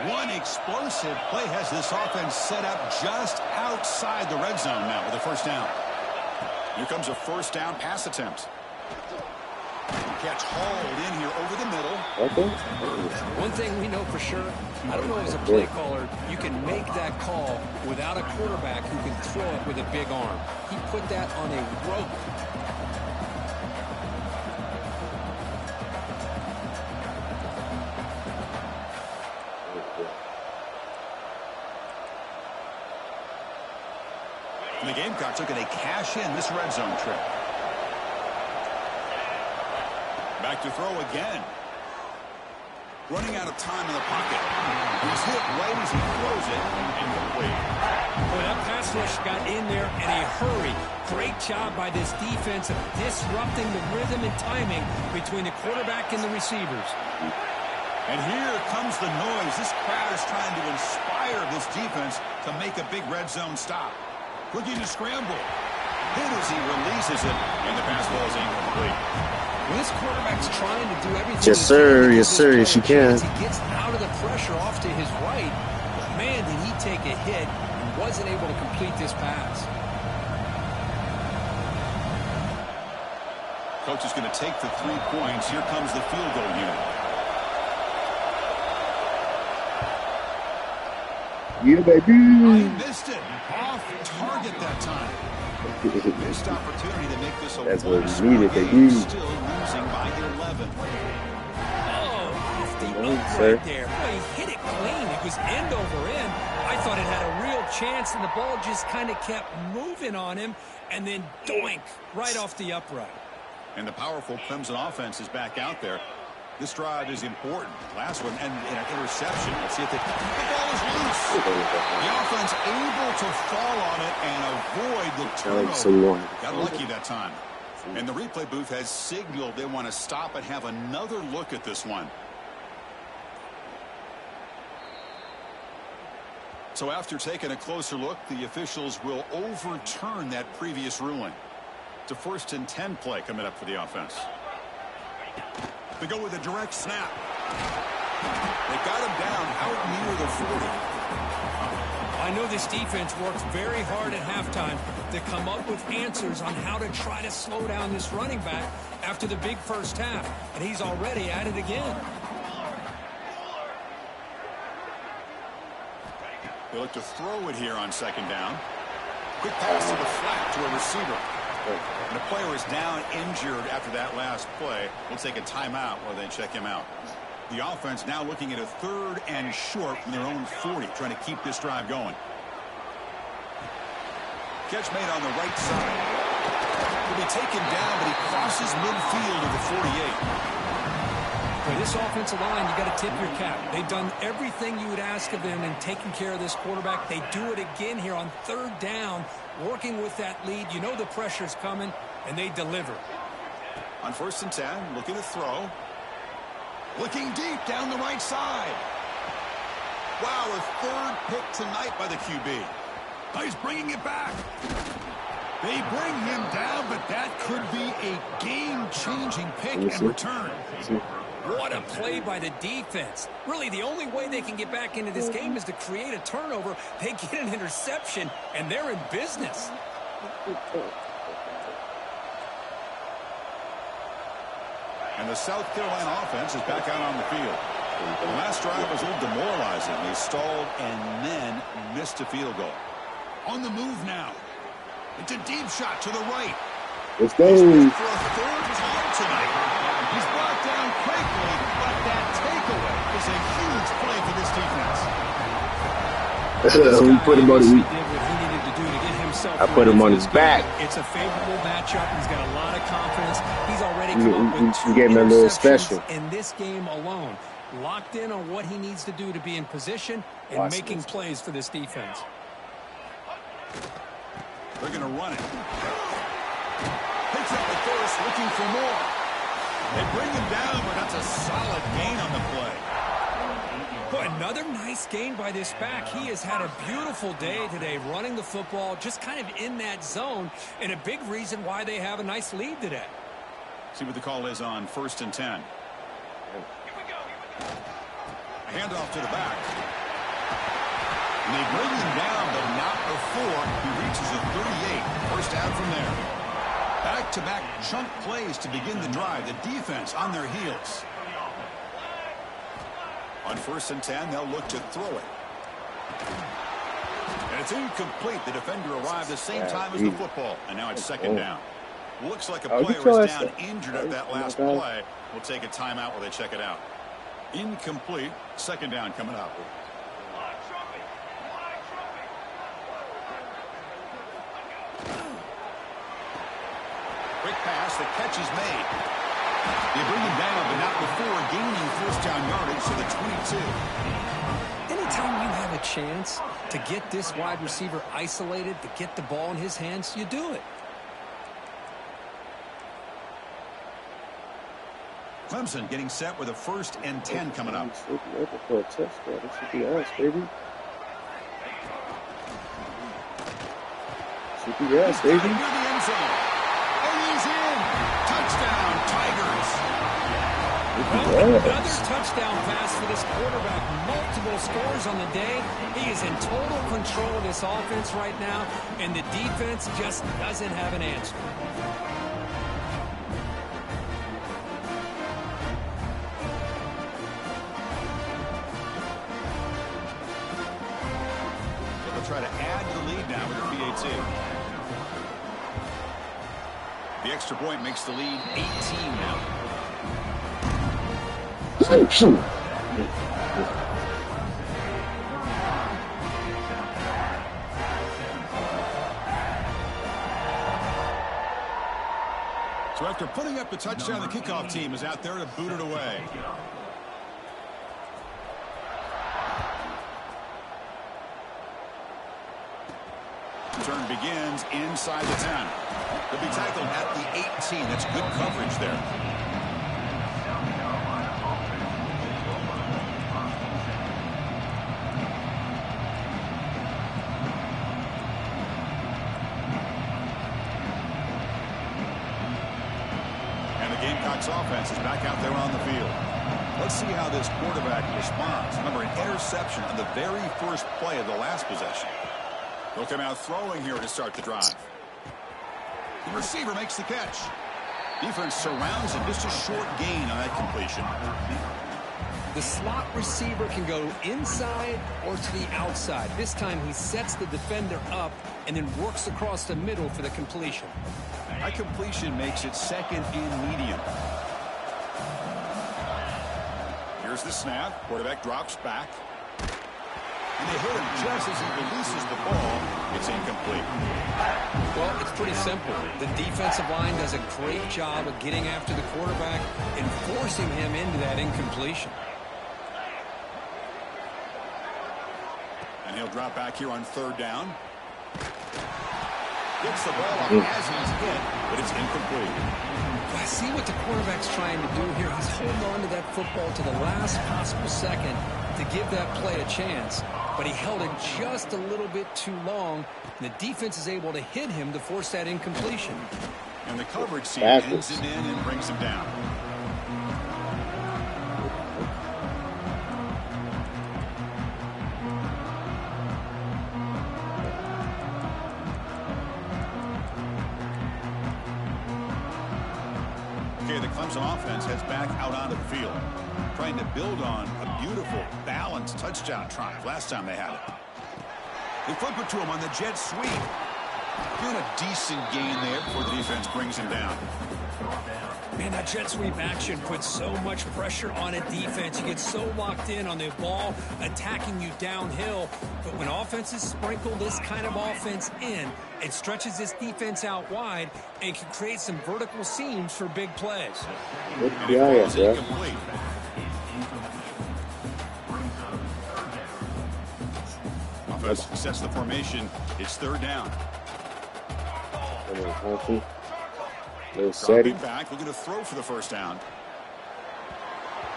One explosive play has this offense set up just outside the red zone now with a first down. Here comes a first down pass attempt. Catch hauled in here over the middle. One thing we know for sure, I don't know as a play caller, you can make that call without a quarterback who can throw it with a big arm. He put that on a rope. And the Gamecocks are going to cash in this red zone trip. Back to throw again. Running out of time in the pocket. He's hit right as he throws it. Incomplete. Boy, that pass rush got in there in a hurry. Great job by this defense of disrupting the rhythm and timing between the quarterback and the receivers. And here comes the noise. This crowd is trying to inspire this defense to make a big red zone stop. Looking to scramble. Hit as he releases it, and the pass ball is incomplete. Well, this quarterback's trying to do everything. Yes, sir. Yes, sir. Yes, you can. He gets out of the pressure off to his right. But, man, did he take a hit and wasn't able to complete this pass. Coach is going to take the 3 points. Here comes the field goal unit. Yeah, baby. I missed it. Off target that time. Missed opportunity to make this a That's what one-score we needed, game. baby. Still losing by 11. Oh, off the Yes, sir. right there. Boy, he hit it clean. It was end over end. I thought it had a real chance, and the ball just kind of kept moving on him, and then doink, right off the upright. And the powerful Clemson offense is back out there. This drive is important. Last one and an interception. Let's see if the ball is loose. The offense able to fall on it and avoid the turnover. Got lucky that time. And the replay booth has signaled they want to stop and have another look at this one. So after taking a closer look, the officials will overturn that previous ruling. It's a 1st and 10 play coming up for the offense. They go with a direct snap. They got him down out near the 40. I know this defense works very hard at halftime to come up with answers on how to try to slow down this running back after the big first half, and he's already at it again. They look to throw it here on second down. Quick pass to the flat to a receiver. And the player is down injured after that last play. We'll take a timeout while they check him out. The offense now looking at a 3rd and short from their own 40, trying to keep this drive going. Catch made on the right side. He'll be taken down, but he crosses midfield to the 48. For this offensive line, you got to tip your cap. They've done everything you would ask of them in taking care of this quarterback. They do it again here on 3rd down, working with that lead. You know the pressure's coming, and they deliver. On 1st and 10, looking to throw. Looking deep down the right side. Wow, a 3rd pick tonight by the QB. Oh, he's bringing it back. They bring him down, but that could be a game-changing pick and return. What a play by the defense. Really, the only way they can get back into this game is to create a turnover. They get an interception, and they're in business. And the South Carolina offense is back out on the field. The last drive was a little demoralizing. They stalled and then missed a field goal. On the move now. It's a deep shot to the right. Let's go. He's for a 3rd time tonight. He's brought down quickly, but that takeaway is a huge play for this defense. We put him on his. Did what he needed to do to get himself. I put him on his back. It's a favorable matchup. He's got a lot of confidence. He's already come up with 2 gave him a little interceptions special in this game alone. Locked in on what he needs to do to be in position and making plays for this defense. They're going to run it. Picks up the first, looking for more. They bring him down, but that's a solid gain on the play. Boy, another nice gain by this back. He has had a beautiful day today running the football, just kind of in that zone, and a big reason why they have a nice lead today. See what the call is on 1st and 10. A handoff to the back. And they bring him down, but not before he reaches a 38. First down from there. Back-to-back chunk plays to begin the drive. The defense on their heels. On 1st and 10, they'll look to throw it. And it's incomplete. The defender arrived the same time as the football. And now it's 2nd down. Looks like a player is down injured at that last play. We'll take a timeout while they check it out. Incomplete. 2nd down coming up. Quick pass. The catch is made. They bring him down, but not before gaining 1st down yardage to the 22. Anytime you have a chance to get this wide receiver isolated, to get the ball in his hands, you do it. Clemson getting set with a 1st and 10 coming up. For a touchdown. That should be us, baby. Should be us, baby. Near the end zone. And he's in. Touchdown, Tigers. Well, another touchdown pass for this quarterback. Multiple scores on the day. He is in total control of this offense right now, and the defense just doesn't have an answer. Try to add to the lead now with the PAT. The extra point makes the lead 18 now. So after putting up the touchdown, the kickoff team is out there to boot it away. Turn begins inside the 10. They'll be tackled at the 18. That's good coverage there. And the Gamecocks Clemson's offense is back out there on the field. Let's see how this quarterback responds. Remember, an interception on the very first play of the last possession. He'll come out throwing here to start the drive. The receiver makes the catch. Defense surrounds him. Just a short gain on that completion. The slot receiver can go inside or to the outside. This time he sets the defender up and then works across the middle for the completion. That completion makes it second and medium. Here's the snap. Quarterback drops back. And they hit him just as he releases the ball. It's incomplete. Well, it's pretty simple. The defensive line does a great job of getting after the quarterback and forcing him into that incompletion. And he'll drop back here on third down. Gets the ball up as he's hit, but it's incomplete. I see what the quarterback's trying to do here. He's holding on to that football to the last possible second to give that play a chance. But he held it just a little bit too long, and the defense is able to hit him to force that incompletion. And the coverage team ends him in and brings him down. Okay, the Clemson offense heads back out onto the field, trying to build on a beautiful, balanced touchdown drive last time they had it. They flip it to him on the jet sweep. Doing a decent gain there before the defense brings him down. Man, that jet sweep action puts so much pressure on a defense. You get so locked in on the ball attacking you downhill. But when offenses sprinkle this kind of offense in, it stretches this defense out wide and can create some vertical seams for big plays. Incomplete. Offense sets the formation. It's third down. Dropping back, looking to throw for the first down.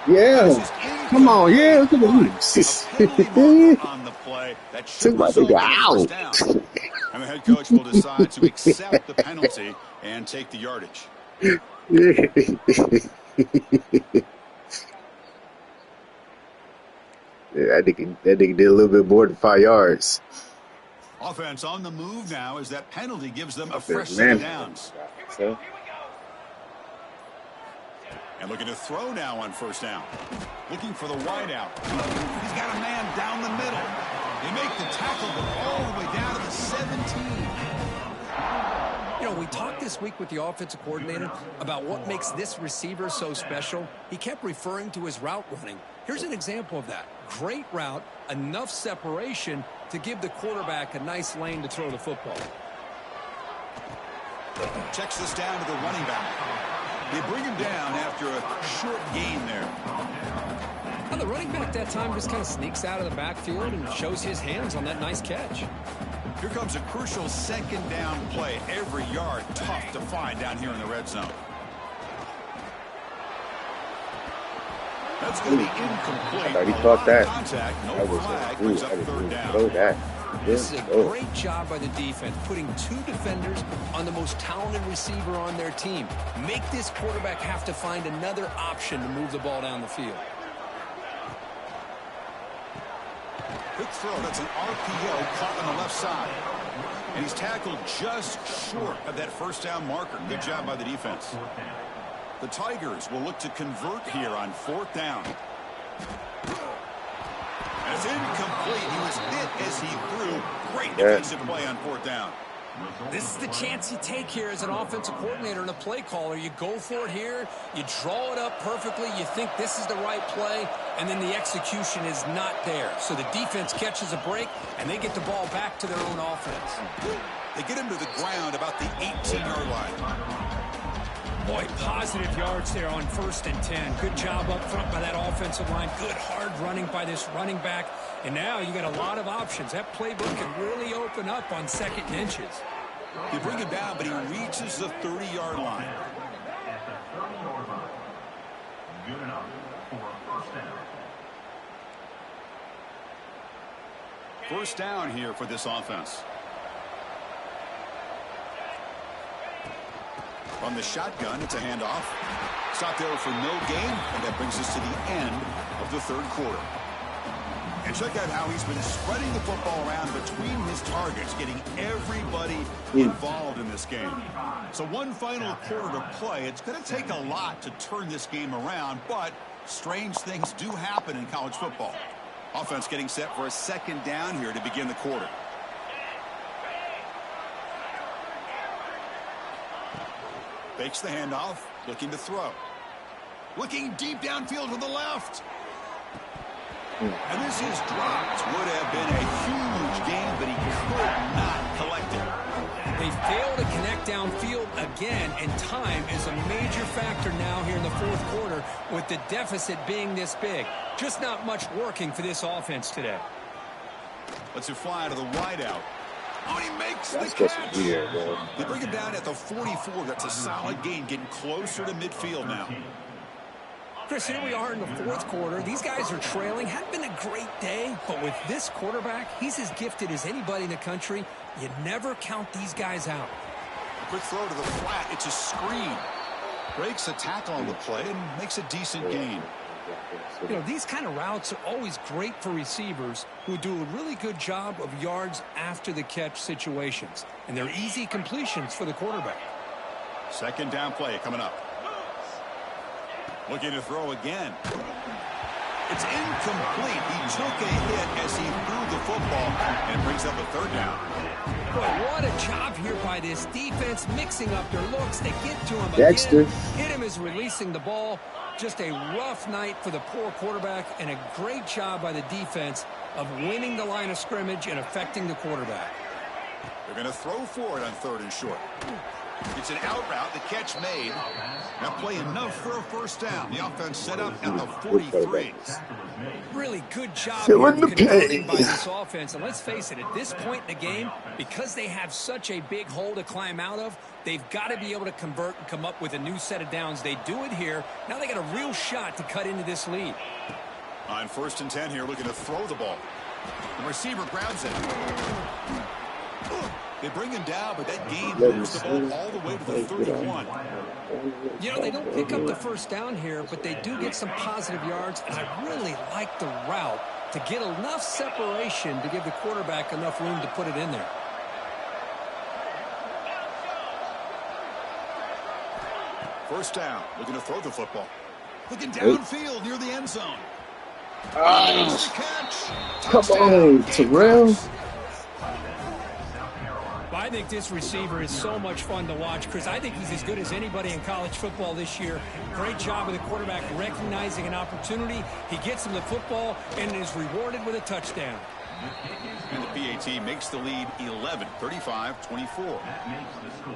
Yeah, come on, yeah, look at the on the play. That should result in first down. And the head coach will decide to accept the penalty and take the yardage. Yeah, I think that nigga did a little bit more than 5 yards. Offense on the move now as that penalty gives them a fresh set of downs. So. And looking to throw now on first down. Looking for the wideout. He's got a man down the middle. They make the tackle, but all the way down to the 17. You know, we talked this week with the offensive coordinator about what makes this receiver so special. He kept referring to his route running. Here's an example of that. Great route, enough separation to give the quarterback a nice lane to throw the football. Checks this down to the running back. They bring him down after a short gain there. Now the running back that time just kind of sneaks out of the backfield and shows his hands on that nice catch. Here comes a crucial second down play. Every yard tough to find down here in the red zone. That's going to be incomplete. I already thought that. Contact, no I flag, brings up third down. That. This is a great job by the defense, putting 2 defenders on the most talented receiver on their team. Make this quarterback have to find another option to move the ball down the field. Quick throw. That's an RPO caught on the left side. And he's tackled just short of that first down marker. Good job by the defense. The Tigers will look to convert here on fourth down. It's incomplete. He was hit as he threw. Great defensive play on fourth down. This is the chance you take here as an offensive coordinator and a play caller. You go for it here. You draw it up perfectly. You think this is the right play, and then the execution is not there. So the defense catches a break, and they get the ball back to their own offense. They get him to the ground about the 18-yard line. Boy, positive yards there on 1st and 10. Good job up front by that offensive line. Good hard running by this running back. And now you got a lot of options. That playbook can really open up on 2nd and inches. They bring him down, but he reaches the 30-yard line. Good enough for a first down. First down here for this offense. From the shotgun, it's a handoff. Stop there for no gain, and that brings us to the end of the third quarter. And check out how he's been spreading the football around between his targets, getting everybody involved in this game. So one final quarter to play. It's going to take a lot to turn this game around, but strange things do happen in college football. Offense getting set for a second down here to begin the quarter. Fakes the handoff, looking to throw. Looking deep downfield to the left. And this is dropped. Would have been a huge game, but he could not collect it. They fail to connect downfield again, and time is a major factor now here in the fourth quarter with the deficit being this big. Just not much working for this offense today. Let's it fly to the wideout. Oh, he makes the catch. Weird, man. They bring him down at the 44. That's a solid gain, getting closer to midfield now. Chris, here we are in the fourth quarter. These guys are trailing. Hadn't been a great day, but with this quarterback, he's as gifted as anybody in the country. You never count these guys out. A quick throw to the flat. It's a screen. Breaks a tackle on the play and makes a decent gain. You know, these kind of routes are always great for receivers who do a really good job of yards after the catch situations. And they're easy completions for the quarterback. Second down play coming up. Looking to throw again. It's incomplete. He took a hit as he threw the football and brings up a third down. Boy, what a job here by this defense, mixing up their looks. They get to him Dexter. again. Hit him as releasing the ball. Just a rough night for the poor quarterback, and a great job by the defense of winning the line of scrimmage and affecting the quarterback. They're going to throw for it on third and short. It's an out route. The catch made. That play enough for a first down. The offense set up at the 43. Really good job Feeling the converting pain by this offense. And let's face it, at this point in the game, because they have such a big hole to climb out of, they've got to be able to convert and come up with a new set of downs. They do it here. Now they got a real shot to cut into this lead. On 1st and 10 here, looking to throw the ball. The receiver grabs it. They bring him down, but that gain moves the ball all the way to the 31. You know, they don't pick up the first down here, but they do get some positive yards, and I really like the route to get enough separation to give the quarterback enough room to put it in there. First down, looking to throw the football. Looking downfield near the end zone. Ah, Catch. come on, Terrell. I think this receiver is so much fun to watch, Chris. I think he's as good as anybody in college football this year. Great job of the quarterback recognizing an opportunity. He gets him the football and is rewarded with a touchdown. And the PAT makes the lead 11, 35-24. That makes the score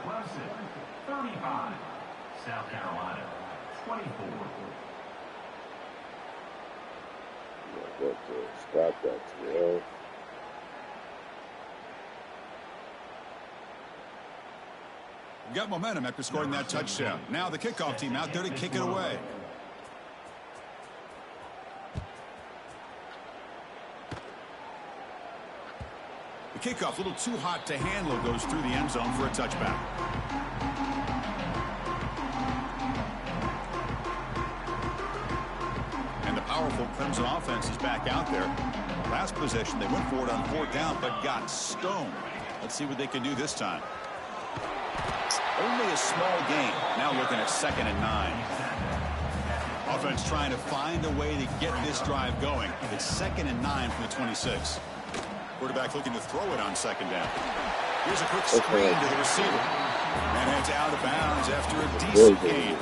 Clemson 35, South Carolina 24. Stop that, Terrell. Got momentum after scoring that touchdown. Now the kickoff team out there to kick it away. The kickoff, a little too hot to handle, goes through the end zone for a touchback. And the powerful Clemson offense is back out there. Last possession, they went for it on 4th down, but got stoned. Let's see what they can do this time. Only a small gain. Now looking at 2nd and 9. Offense trying to find a way to get this drive going. It's 2nd and 9 from the 26. Quarterback looking to throw it on 2nd down. Here's a quick screen to the receiver. And it's out of bounds after a decent gain.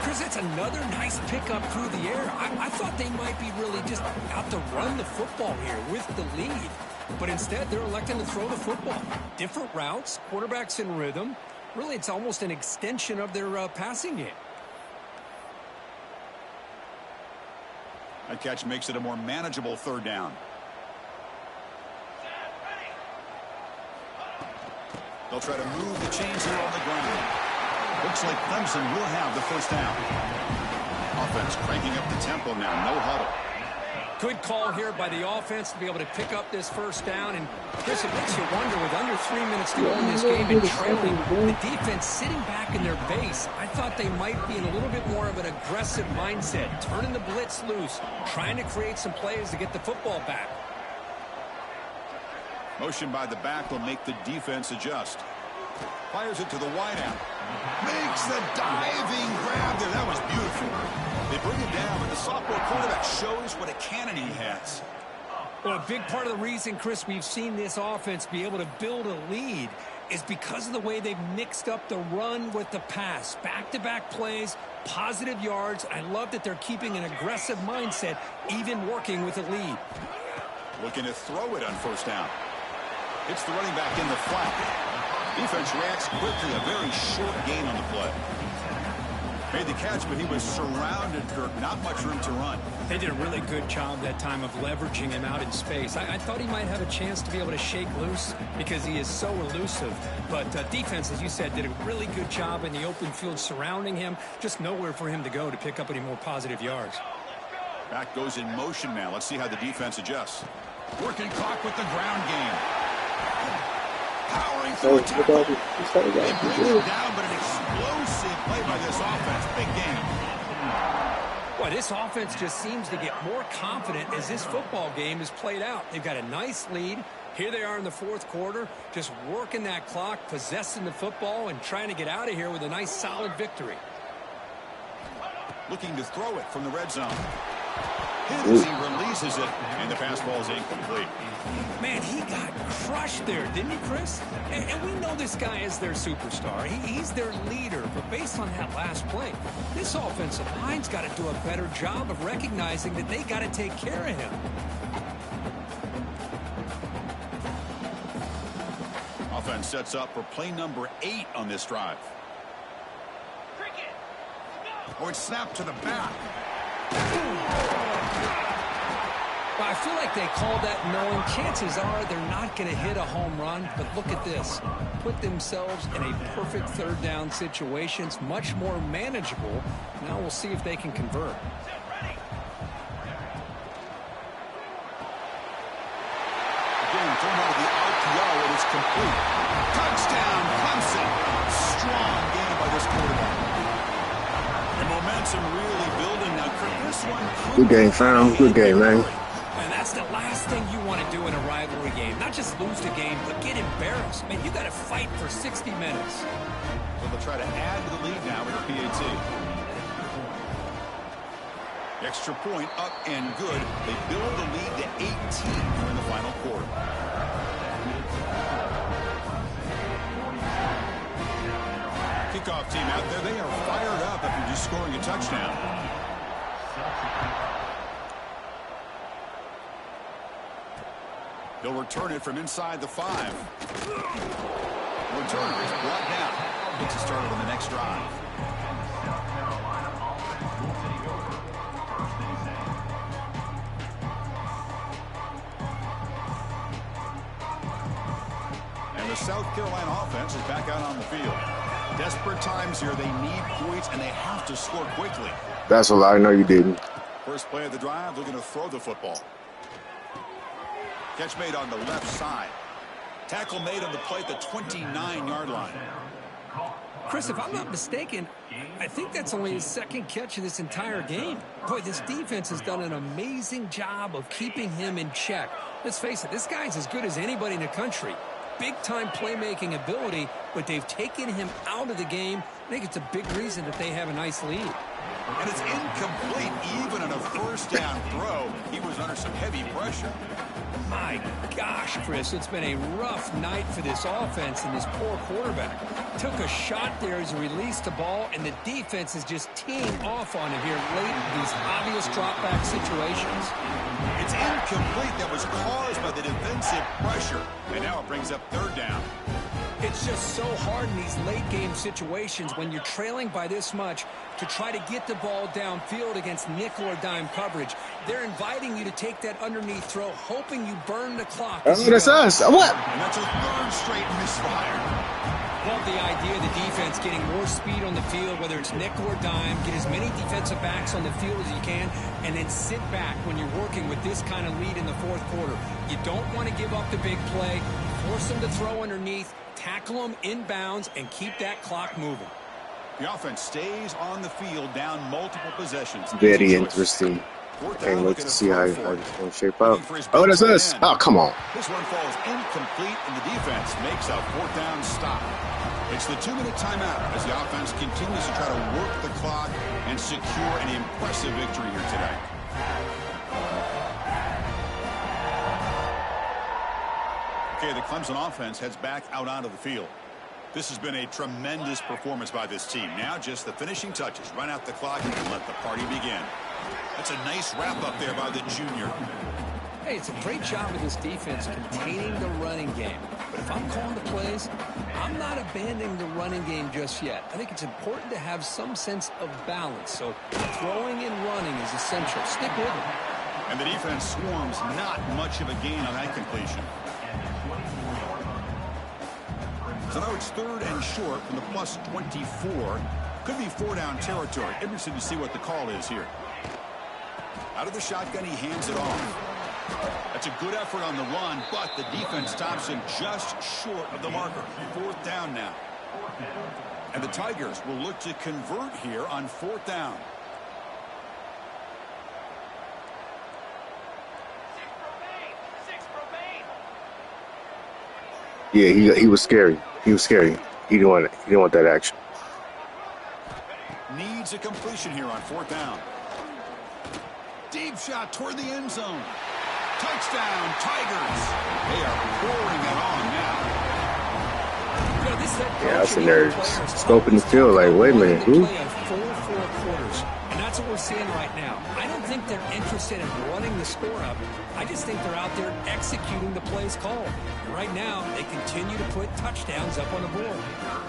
Chris, it's another nice pickup through the air. I thought they might be really just out to run the football here with the lead. But instead, they're electing to throw the football. Different routes, quarterbacks in rhythm. Really, it's almost an extension of their passing game. That catch makes it a more manageable 3rd down. They'll try to move the chains here on the ground. Looks like Clemson will have the first down. Offense cranking up the tempo now. No huddle. Good call here by the offense to be able to pick up this first down. And, Chris, it makes you wonder, with under 3 minutes to go in this game and trailing, the defense sitting back in their base, I thought they might be in a little bit more of an aggressive mindset, turning the blitz loose, trying to create some plays to get the football back. Motion by the back will make the defense adjust. Fires it to the wideout. Makes the diving grab there. That was beautiful. They bring it down, but the sophomore quarterback shows what a cannon he has. Well, a big part of the reason, Chris, we've seen this offense be able to build a lead is because of the way they've mixed up the run with the pass. Back-to-back plays, positive yards. I love that they're keeping an aggressive mindset, even working with a lead. Looking to throw it on first down. It's the running back in the flat. Defense reacts quickly. A very short gain on the play. Made the catch, but he was surrounded, Kirk. Not much room to run. They did a really good job that time of leveraging him out in space. I thought he might have a chance to be able to shake loose because he is so elusive. But defense, as you said, did a really good job in the open field surrounding him. Just nowhere for him to go to pick up any more positive yards. Back goes in motion now. Let's see how the defense adjusts. Working clock with the ground game. Powering through a tackle. They bring it down, but an explosive play by this offense. Big game. Boy, this offense just seems to get more confident as this football game is played out. They've got a nice lead. Here they are in the fourth quarter, just working that clock, possessing the football, and trying to get out of here with a nice, solid victory. Looking to throw it from the red zone. As he releases it, and the pass ball is incomplete. Man, he got crushed there, didn't he, Chris? And we know this guy is their superstar. He's their leader. But based on that last play, this offensive line's got to do a better job of recognizing that they got to take care of him. Offense sets up for play number 8 on this drive. Or it's snapped to the back. Well, I feel like they called that knowing chances are they're not going to hit a home run. But look at this. Put themselves in a perfect third down situation. It's much more manageable. Now we'll see if they can convert. Again, thrown out of the RPO. It is complete. Touchdown, Clemson. Strong game by this quarterback. The momentum really building now. This one. Good game, fam. Good game, man. And that's the last thing you want to do in a rivalry game. Not just lose the game, but get embarrassed. Man, you got to fight for 60 minutes. So they'll try to add to the lead now with the PAT. Extra point up and good. They build the lead to 18 here in the final quarter. Kickoff team out there. They are fired up after just scoring a touchdown. They'll return it from inside the 5. Returner is brought down. Gets it started on the next drive. And the South Carolina offense is back out on the field. Desperate times here. They need points, and they have to score quickly. That's a lie. No, you didn't. First play of the drive, looking to throw the football. Catch made on the left side. Tackle made on the play at the 29-yard line. Chris, if I'm not mistaken, I think that's only his second catch of this entire game. Boy, this defense has done an amazing job of keeping him in check. Let's face it, this guy's as good as anybody in the country. Big-time playmaking ability, but they've taken him out of the game. I think it's a big reason that they have a nice lead. And it's incomplete even on a first down throw. He was under some heavy pressure. My gosh, Chris, it's been a rough night for this offense and this poor quarterback. Took a shot there as he released the ball, and the defense is just teeing off on him here late in these obvious drop-back situations. It's incomplete. That was caused by the defensive pressure. And now it brings up third down. It's just so hard in these late-game situations when you're trailing by this much to try to get the ball downfield against nickel or dime coverage. They're inviting you to take that underneath throw, hoping you burn the clock. That's us. What? And that's a third straight misfire. Well, love the idea of the defense getting more speed on the field, whether it's nickel or dime, get as many defensive backs on the field as you can, and then sit back when you're working with this kind of lead in the fourth quarter. You don't want to give up the big play, force them to throw underneath, tackle them inbounds, and keep that clock moving. The offense stays on the field down multiple possessions. Very interesting. Can't wait to see how it's going to shape up. Oh, that's us. Oh, come on. This one falls incomplete, and the defense makes a fourth down stop. It's the 2-minute timeout as the offense continues to try to work the clock and secure an impressive victory here today. Okay, the Clemson offense heads back out onto the field. This has been a tremendous performance by this team. Now just the finishing touches. Run out the clock and let the party begin. That's a nice wrap-up there by the junior. Hey, it's a great job of this defense containing the running game. But if I'm calling the plays, I'm not abandoning the running game just yet. I think it's important to have some sense of balance. So throwing and running is essential. Stick with it. And the defense swarms not much of a gain on that completion. So now it's 3rd and short from the plus 24. Could be 4-down territory. Interested to see what the call is here. Out of the shotgun, he hands it off. That's a good effort on the run, but the defense stops him just short of the marker. 4th down now. And the Tigers will look to convert here on 4th down. Yeah, he was scary. He was scary. He didn't want that action. Needs a completion here on 4th down. Deep shot toward the end zone. Touchdown, Tigers. They are pouring it on now. You know, this Yeah, that's the nerves. Scoping the field like, wait a minute, who? Play of 4 quarters, and that's what we're seeing right now. I don't think they're interested in running the score up. I just think they're out there executing the plays called. And right now, they continue to put touchdowns up on the board.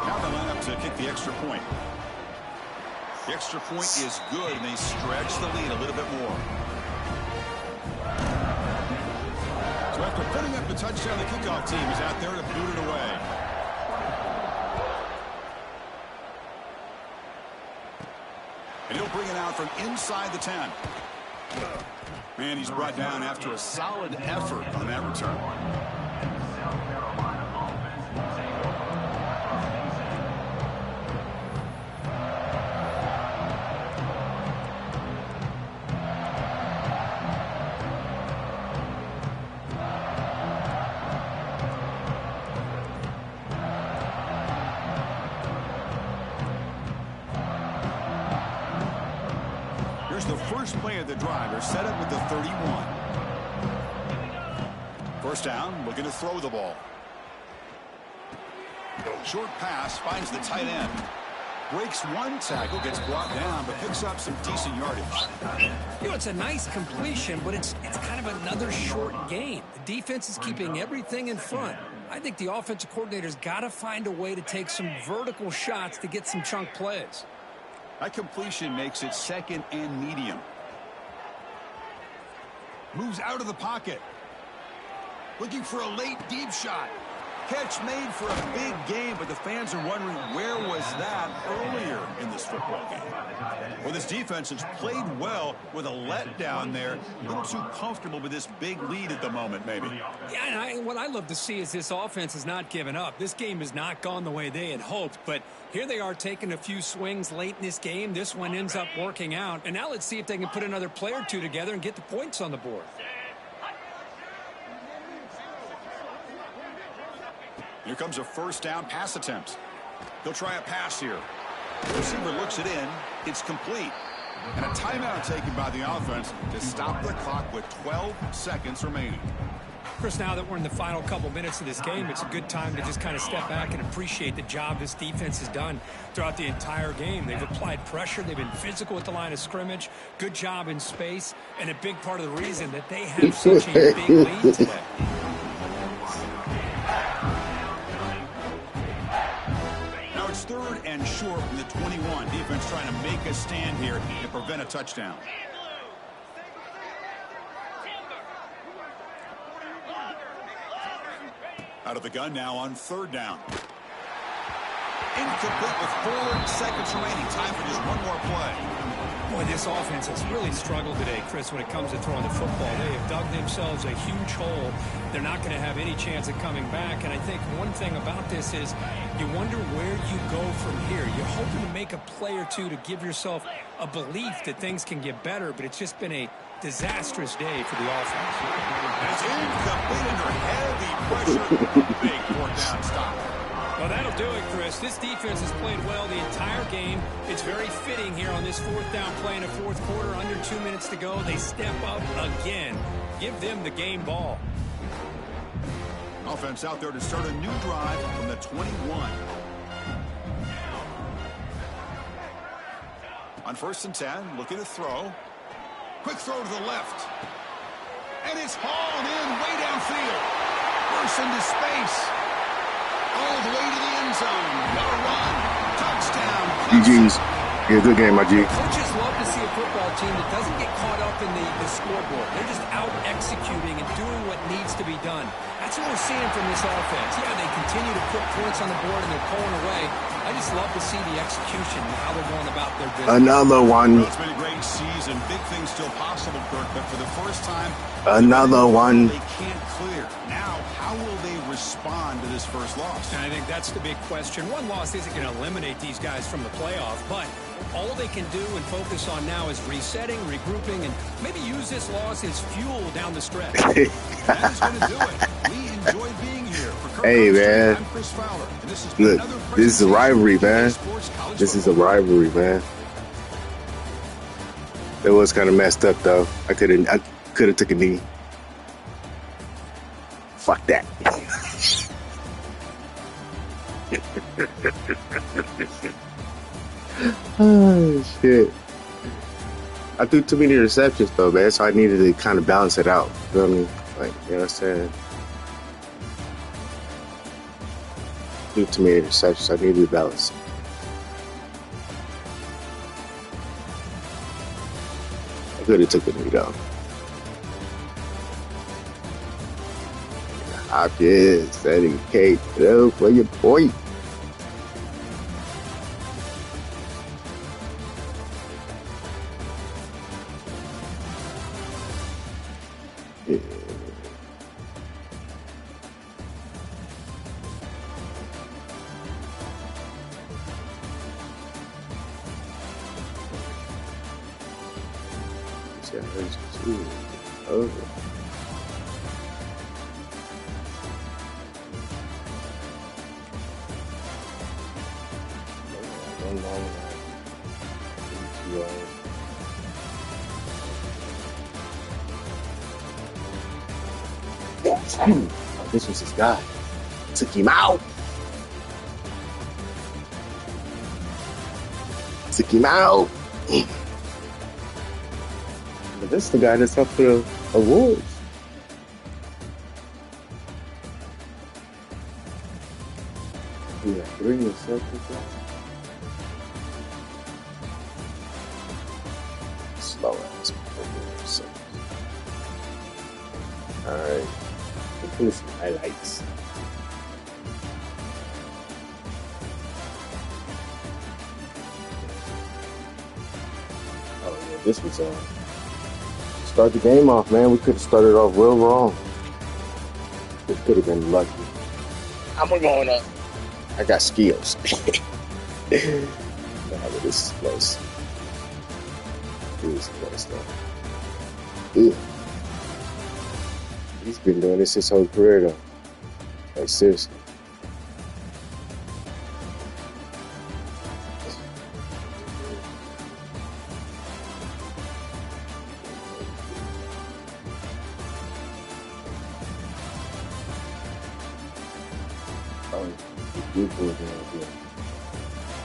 Now the lineup to kick the extra point. The extra point is good, and they stretch the lead a little bit more. So after putting up the touchdown, the kickoff team is out there to boot it away. And he'll bring it out from inside the 10. Man, he's brought down after a solid effort on that return. The first play of the drive. They're set up with the 31. First down, looking to throw the ball. Short pass finds the tight end. Breaks one tackle, gets brought down, but picks up some decent yardage. You know, it's a nice completion, but it's kind of another short gain. The defense is keeping everything in front. I think the offensive coordinator's got to find a way to take some vertical shots to get some chunk plays. That completion makes it 2nd and medium. Moves out of the pocket. Looking for a late deep shot. Catch made for a big game, but the fans are wondering where was that earlier in this football game. Well, this defense has played well with a letdown there. A little too comfortable with this big lead at the moment, maybe. Yeah, and what I love to see is this offense has not given up. This game has not gone the way they had hoped, but here they are taking a few swings late in this game. This one ends up working out, and now let's see if they can put another play or two together and get the points on the board. Here comes a first down pass attempt. They'll try a pass here. The receiver looks it in. It's complete. And a timeout taken by the offense to stop the clock with 12 seconds remaining. Chris, now that we're in the final couple minutes of this game, it's a good time to just kind of step back and appreciate the job this defense has done throughout the entire game. They've applied pressure. They've been physical at the line of scrimmage. Good job in space. And a big part of the reason that they have such a big lead today. It's 3rd and short from the 21. Defense trying to make a stand here and prevent a touchdown. Out of the gun now on 3rd down. incomplete with 4 seconds remaining. Time for just one more play. Boy, this offense has really struggled today, Chris, when it comes to throwing the football. They have dug themselves a huge hole. They're not going to have any chance of coming back. And I think one thing about this is you wonder where you go from here. You're hoping to make a play or two to give yourself a belief that things can get better, but it's just been a disastrous day for the offense. It's incomplete under heavy pressure. Big 4th down stop. Well, that'll do it, Chris. This defense has played well the entire game. It's very fitting here on this 4th down play in the 4th quarter. Under 2 minutes to go. They step up again. Give them the game ball. Offense out there to start a new drive from the 21. On 1st and 10, looking to throw. Quick throw to the left. And it's hauled in way downfield. Bursts into space. All the way to the end zone. Got a run. Touchdown. GG's. Yeah, good game, my G. Coaches love to see a football team that doesn't get caught up in the scoreboard. They're just out executing and doing what needs to be done. That's what we're seeing from this offense. Yeah, they continue to put points on the board and they're pulling away. I just love to see the execution and how they're going about their business. Another one. Well, it's been a great season. Big things still possible, Kirk, but for the first time, Another one. They can't clear. Now, how will they respond to this first loss? And I think that's the big question. One loss isn't going to eliminate these guys from the playoff, but all they can do and focus on now is resetting, regrouping, and maybe use this loss as fuel down the stretch. That is going to do it. We enjoy being here. For Kirk Hey, Coaster, man. I'm Chris Fowler, and this has been Look, another this is a rivalry, man. Sports College This is a Football. rivalry, man. It was kind of messed up, though. I could have took a knee. Fuck that. Oh, shit. I threw too many receptions, though, man, so I needed to kind of balance it out. You know what I mean? Like, you know what I'm saying? Threw too many receptions, I needed to balance it. I could have took the knee, though. Hopkins, setting Kate, go for your point. Yeah. Over. Oh, this was his guy. Took him out. Took him out. But this is the guy that's up for the awards. Yeah, 3 receptions. Slow ass. Alright. Let's do some highlights. Oh yeah, this was start the game off, man. We could have started off real wrong. This could have been lucky. I'm going up. I got skills. Nah, but this is close. This is close though. Ew. He's been doing this his whole career though. Like seriously.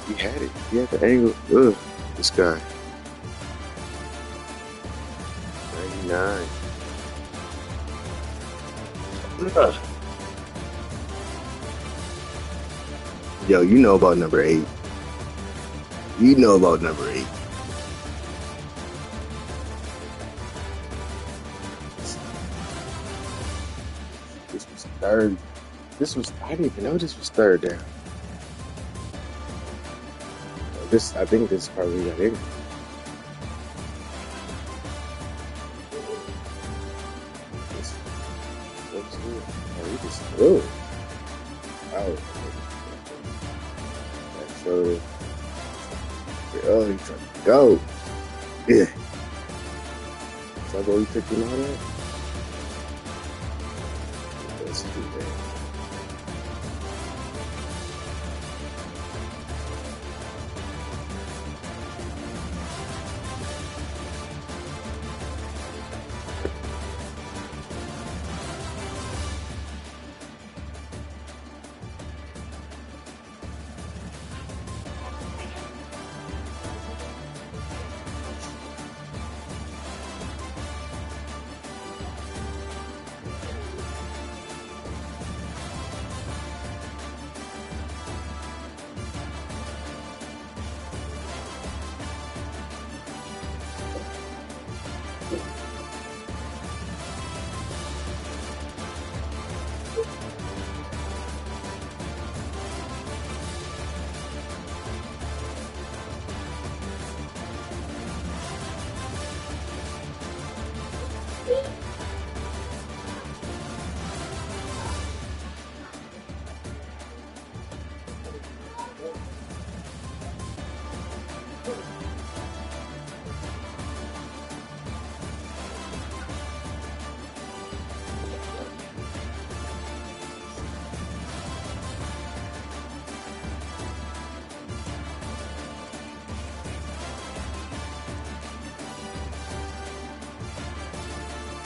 He had it. He had the angle. Ugh, this guy. 99. Ugh. Yo, you know about number 8. You know about number 8. This was third. I didn't even know this was third down. I think this is probably got injured. Oh, he just threw it. Out. That shoulder. Oh, he tried to go. Yeah. So I go, he took him out of that? Let's do that.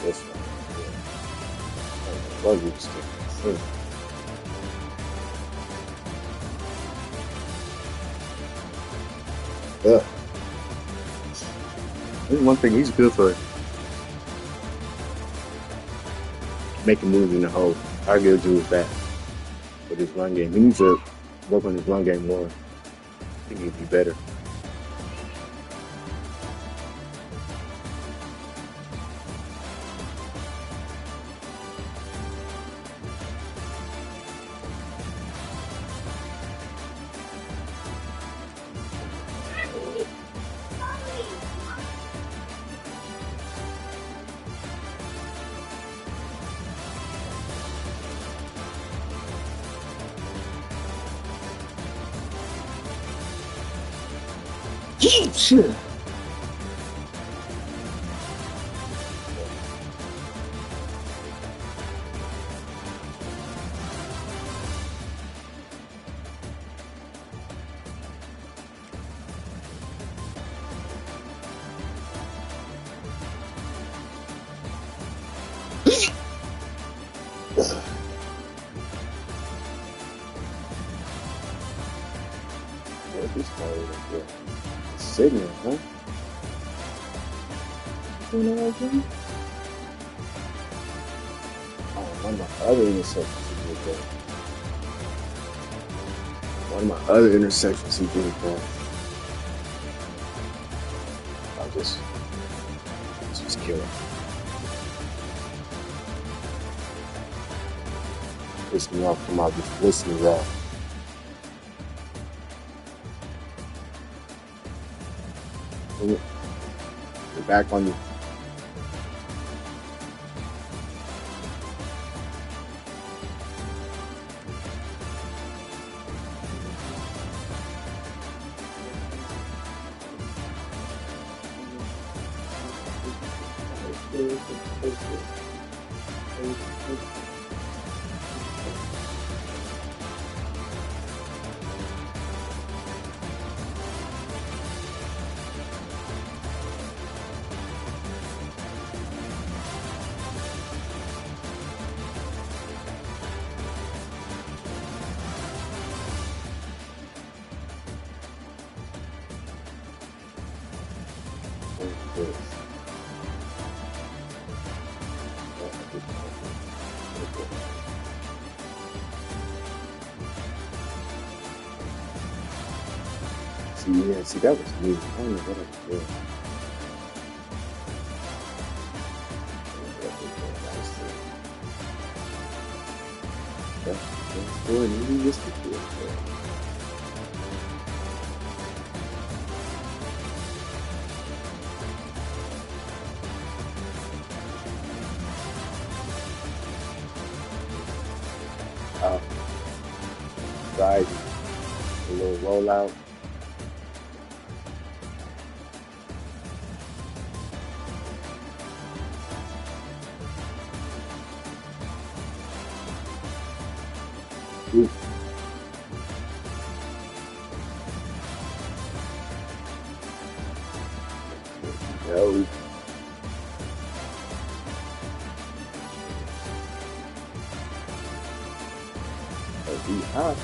This one. Yeah. Love you, Steve. Yeah. There's one thing he's good for. Making moves in the hole. Our good do is that. With his run game. He needs to work on his run game more. I think he'd be better. Shit. What this guy right there? Sitting, huh? What's going on right there? Oh, one of my other interceptions he did that. One of my other interceptions he did that. I'll just kill him. Piss me off, come out, just listen to that. We're back on you. See, that was me. I don't know what I was doing. That's good. You missed it. stride, a little rollout. Ooh. No. He hot.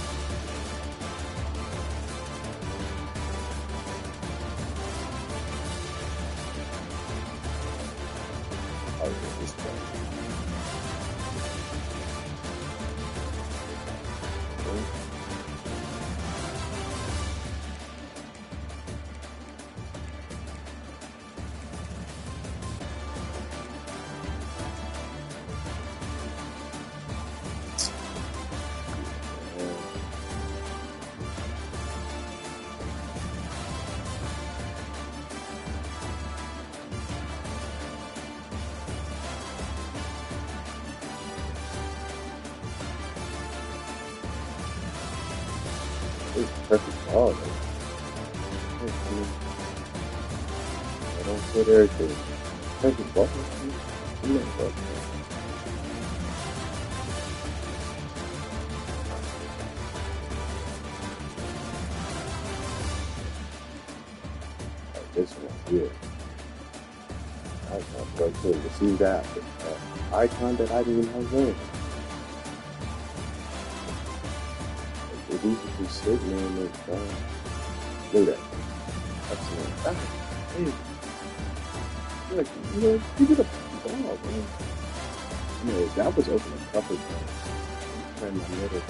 Oh, this guy. It's perfect ball, man. I don't put everything. Perfect ball. This one here. I can't go to see that icon that I didn't even have there. If these are just sitting there and it's look at that. That's it. Hey. Look, you get a ball, man. That was open a couple times. I'm trying my middle.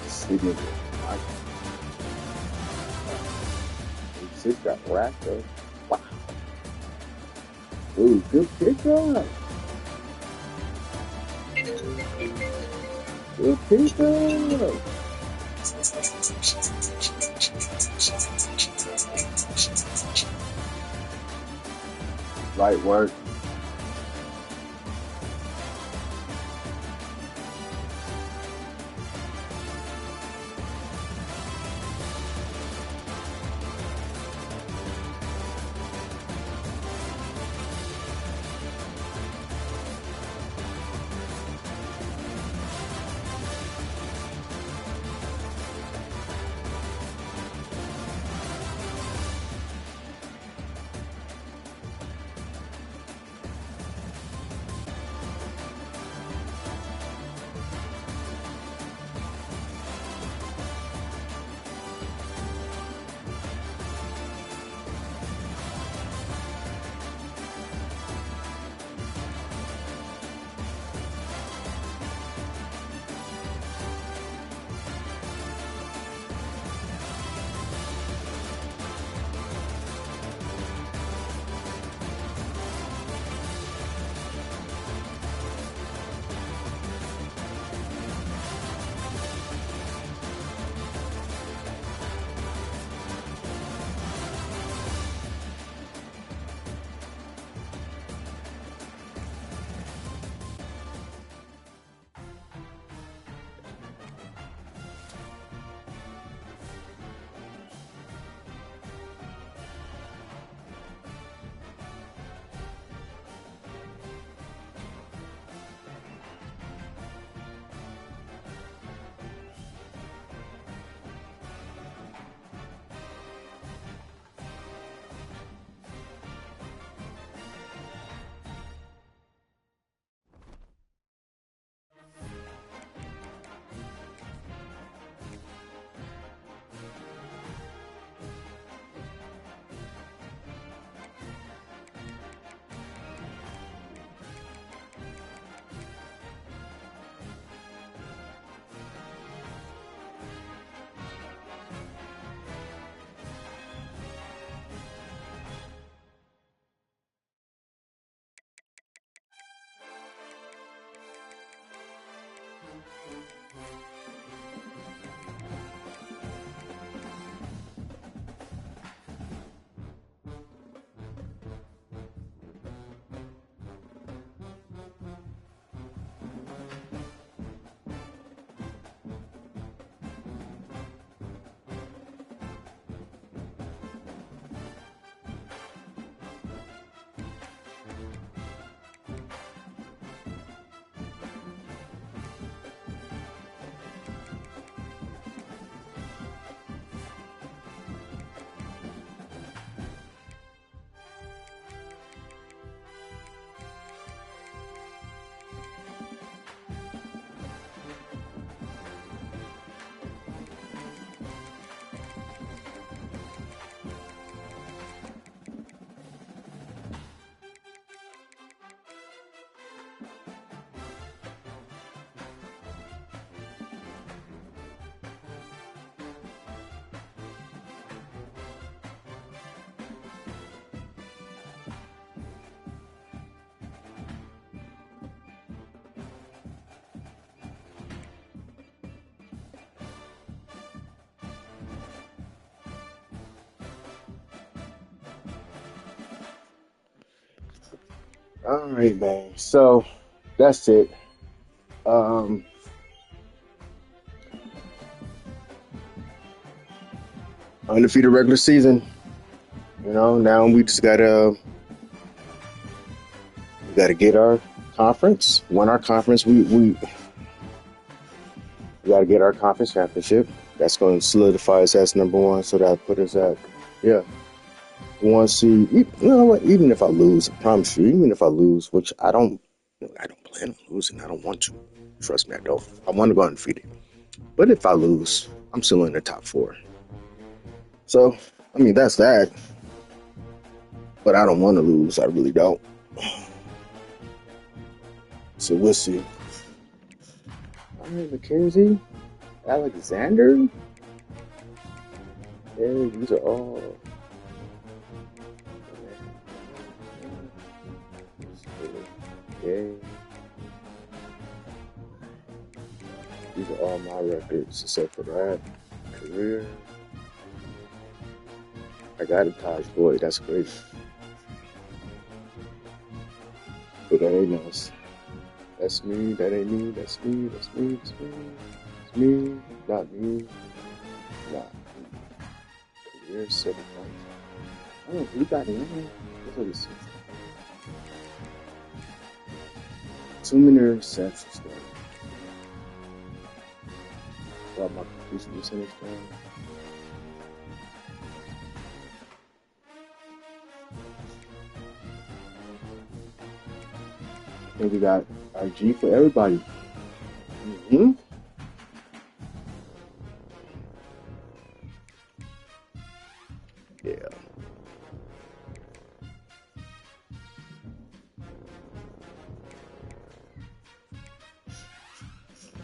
Sleeping with my six got racked up. Wow. Ooh, good pickup. Good pickup. Light work. All right, man. So that's it. Undefeated regular season. You know, now we just gotta get our conference. Won our conference. We gotta get our conference championship. That's going to solidify us as number one. So that put us at 1 seed. You know what? Even if I lose, I promise you. Even if I lose, which I don't plan on losing. I don't want to. Trust me, I don't. I want to go undefeated. But if I lose, I'm still in the top 4. So, I mean, that's that. But I don't want to lose. I really don't. So we'll see. I mean, McKenzie, Alexander. Yeah, these are all. Okay. These are all my records except for that. Career. I got a Taj Boyd. That's crazy. But that ain't us. That's me. That ain't me. That's me. That's me. That's me. It's me. Not me. Not me. Career 7 points. Oh, we got it. That's what it says. Too many interceptions, though. Got my completion percentage down. I think we got our G for everybody. Mm-hmm. Yeah.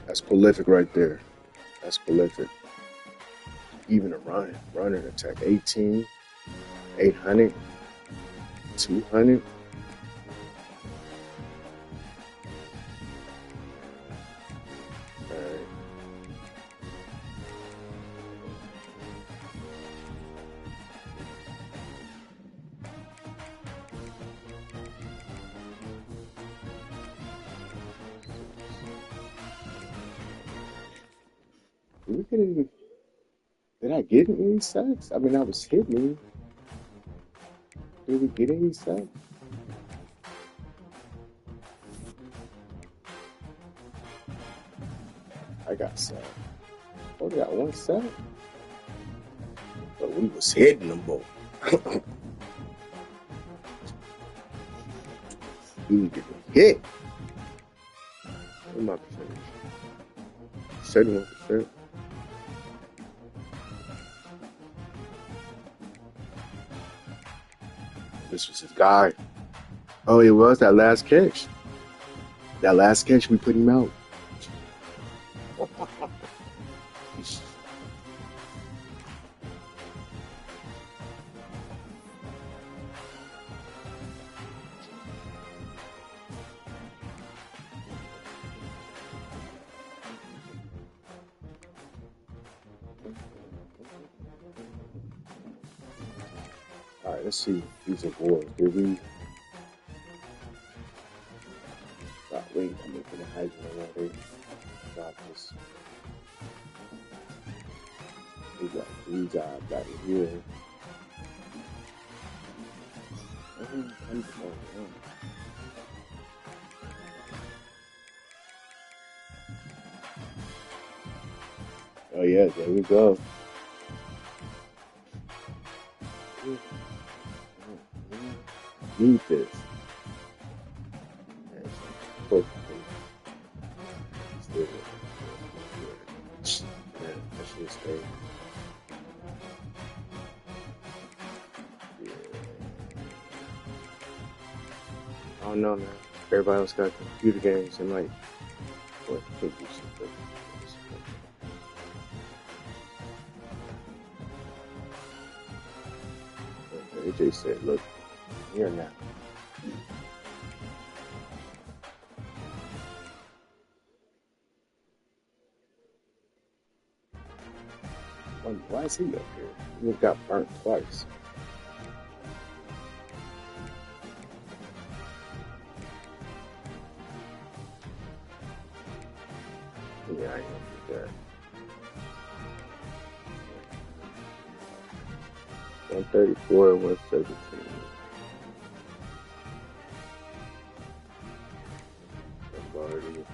That's prolific right there. That's prolific. Even a running attack. 18, 800, 200. Did I get any sacks? I mean, I was hitting. Did we get any sacks? I got sacked. Oh, we got 1 sack. But we was hitting them both. We was getting hit. What's my percentage? 71%. This was his guy. Oh, it was that last catch. That last catch, we put him out. All right, let's see these awards. Did we? Wait, I'm making a Heisman already. Got this. We got 3 jobs out of here. Oh yeah, there we go. Need this. I don't know, man. Everybody else got computer games and like, what? Can't do something. AJ said, "Look, here now." Why is he up here? He got burnt twice. 134 and 117. Lombardi.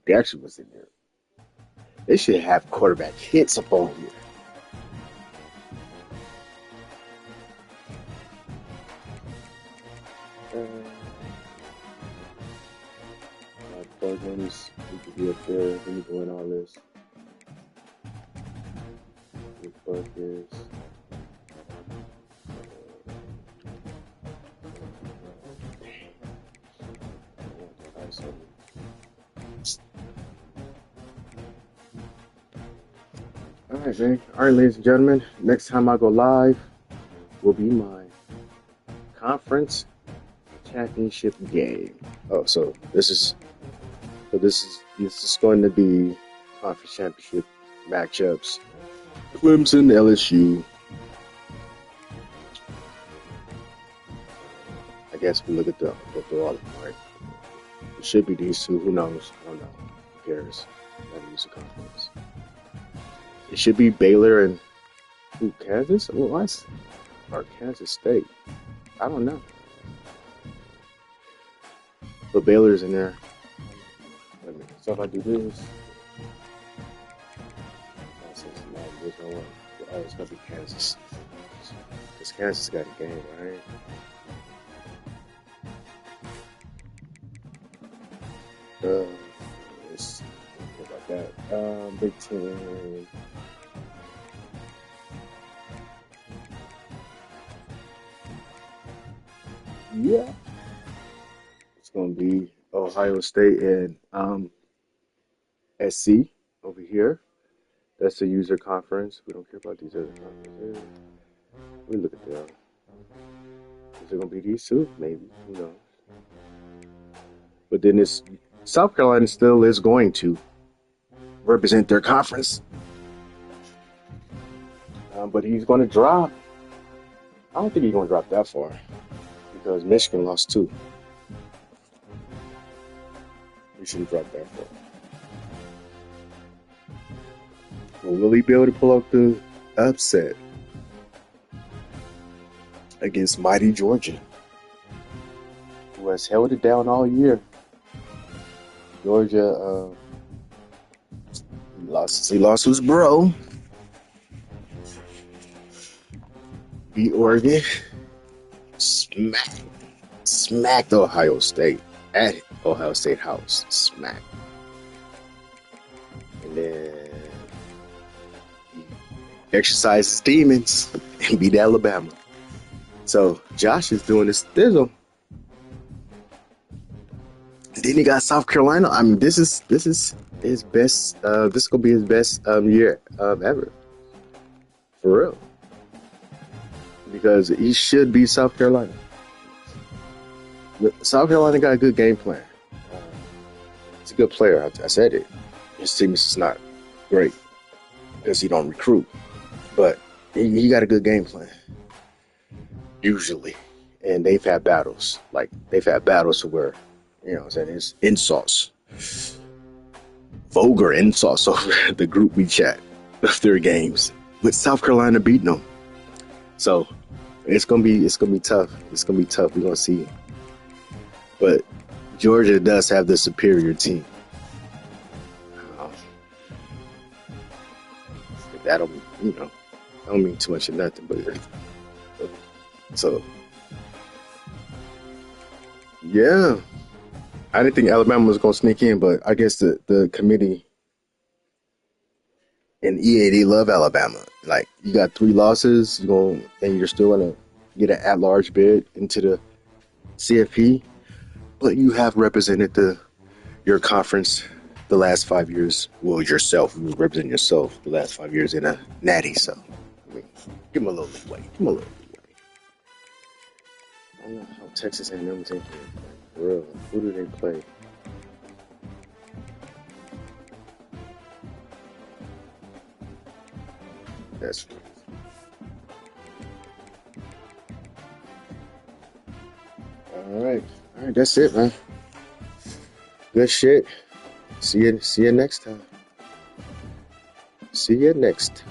Jackson was in there. They should have quarterback hits up on here. Plugins, we could be up there. Let me go in all this. The focus. All right, man. All right, ladies and gentlemen. Next time I go live will be my conference championship game. Oh, so this is going to be conference championship matchups. Clemson, LSU. I guess we look at go through all of them, right? It should be these two. Who knows? I don't know. Who cares? Never use a conference. It should be Baylor and Kansas? Or Kansas State. I don't know. But Baylor's in there. Wait a minute. So if I do this, it's gonna be Kansas. Because Kansas got a game, right? Let's think about that. Big Ten. Yeah. It's gonna be Ohio State and SC over here. That's the user conference. We don't care about these other conferences. We look at them. Is it gonna be these two? Maybe. Who knows? But then it's South Carolina still is going to represent their conference. But he's going to drop. I don't think he's going to drop that far because Michigan lost 2. He shouldn't drop that far. Well, will he be able to pull off the upset against mighty Georgia, who has held it down all year? Georgia, he lost his bro. Beat Oregon. Smacked Ohio State at Ohio State House. Smacked. And then he exercised his demons and beat Alabama. So Josh is doing his thizzle. Then he got South Carolina. I mean, this is his best. This is gonna be his best year ever, for real. Because he should beat South Carolina. South Carolina got a good game plan. It's a good player. I said it. His team is not great because he don't recruit, but he got a good game plan usually. And they've had battles. Like they've had battles where, you know what I'm saying, it's insults, vulgar insults over the group we chat of their games, with South Carolina beating them. So it's gonna be tough. It's gonna be tough. We're gonna see. But Georgia does have the superior team. That'll, I don't mean too much of nothing, but so yeah. I didn't think Alabama was gonna sneak in, but I guess the committee and EAD love Alabama. Like, you got 3 losses, and you're still gonna get an at-large bid into the CFP, but you have represented your conference the last 5 years. Well, yourself, you represent yourself the last 5 years in a natty. So, I mean, give them a little leeway. I don't know how Texas A&M is in here. For real, who do they play? That's right. All right, that's it, man. Good shit. See you next time. See you next.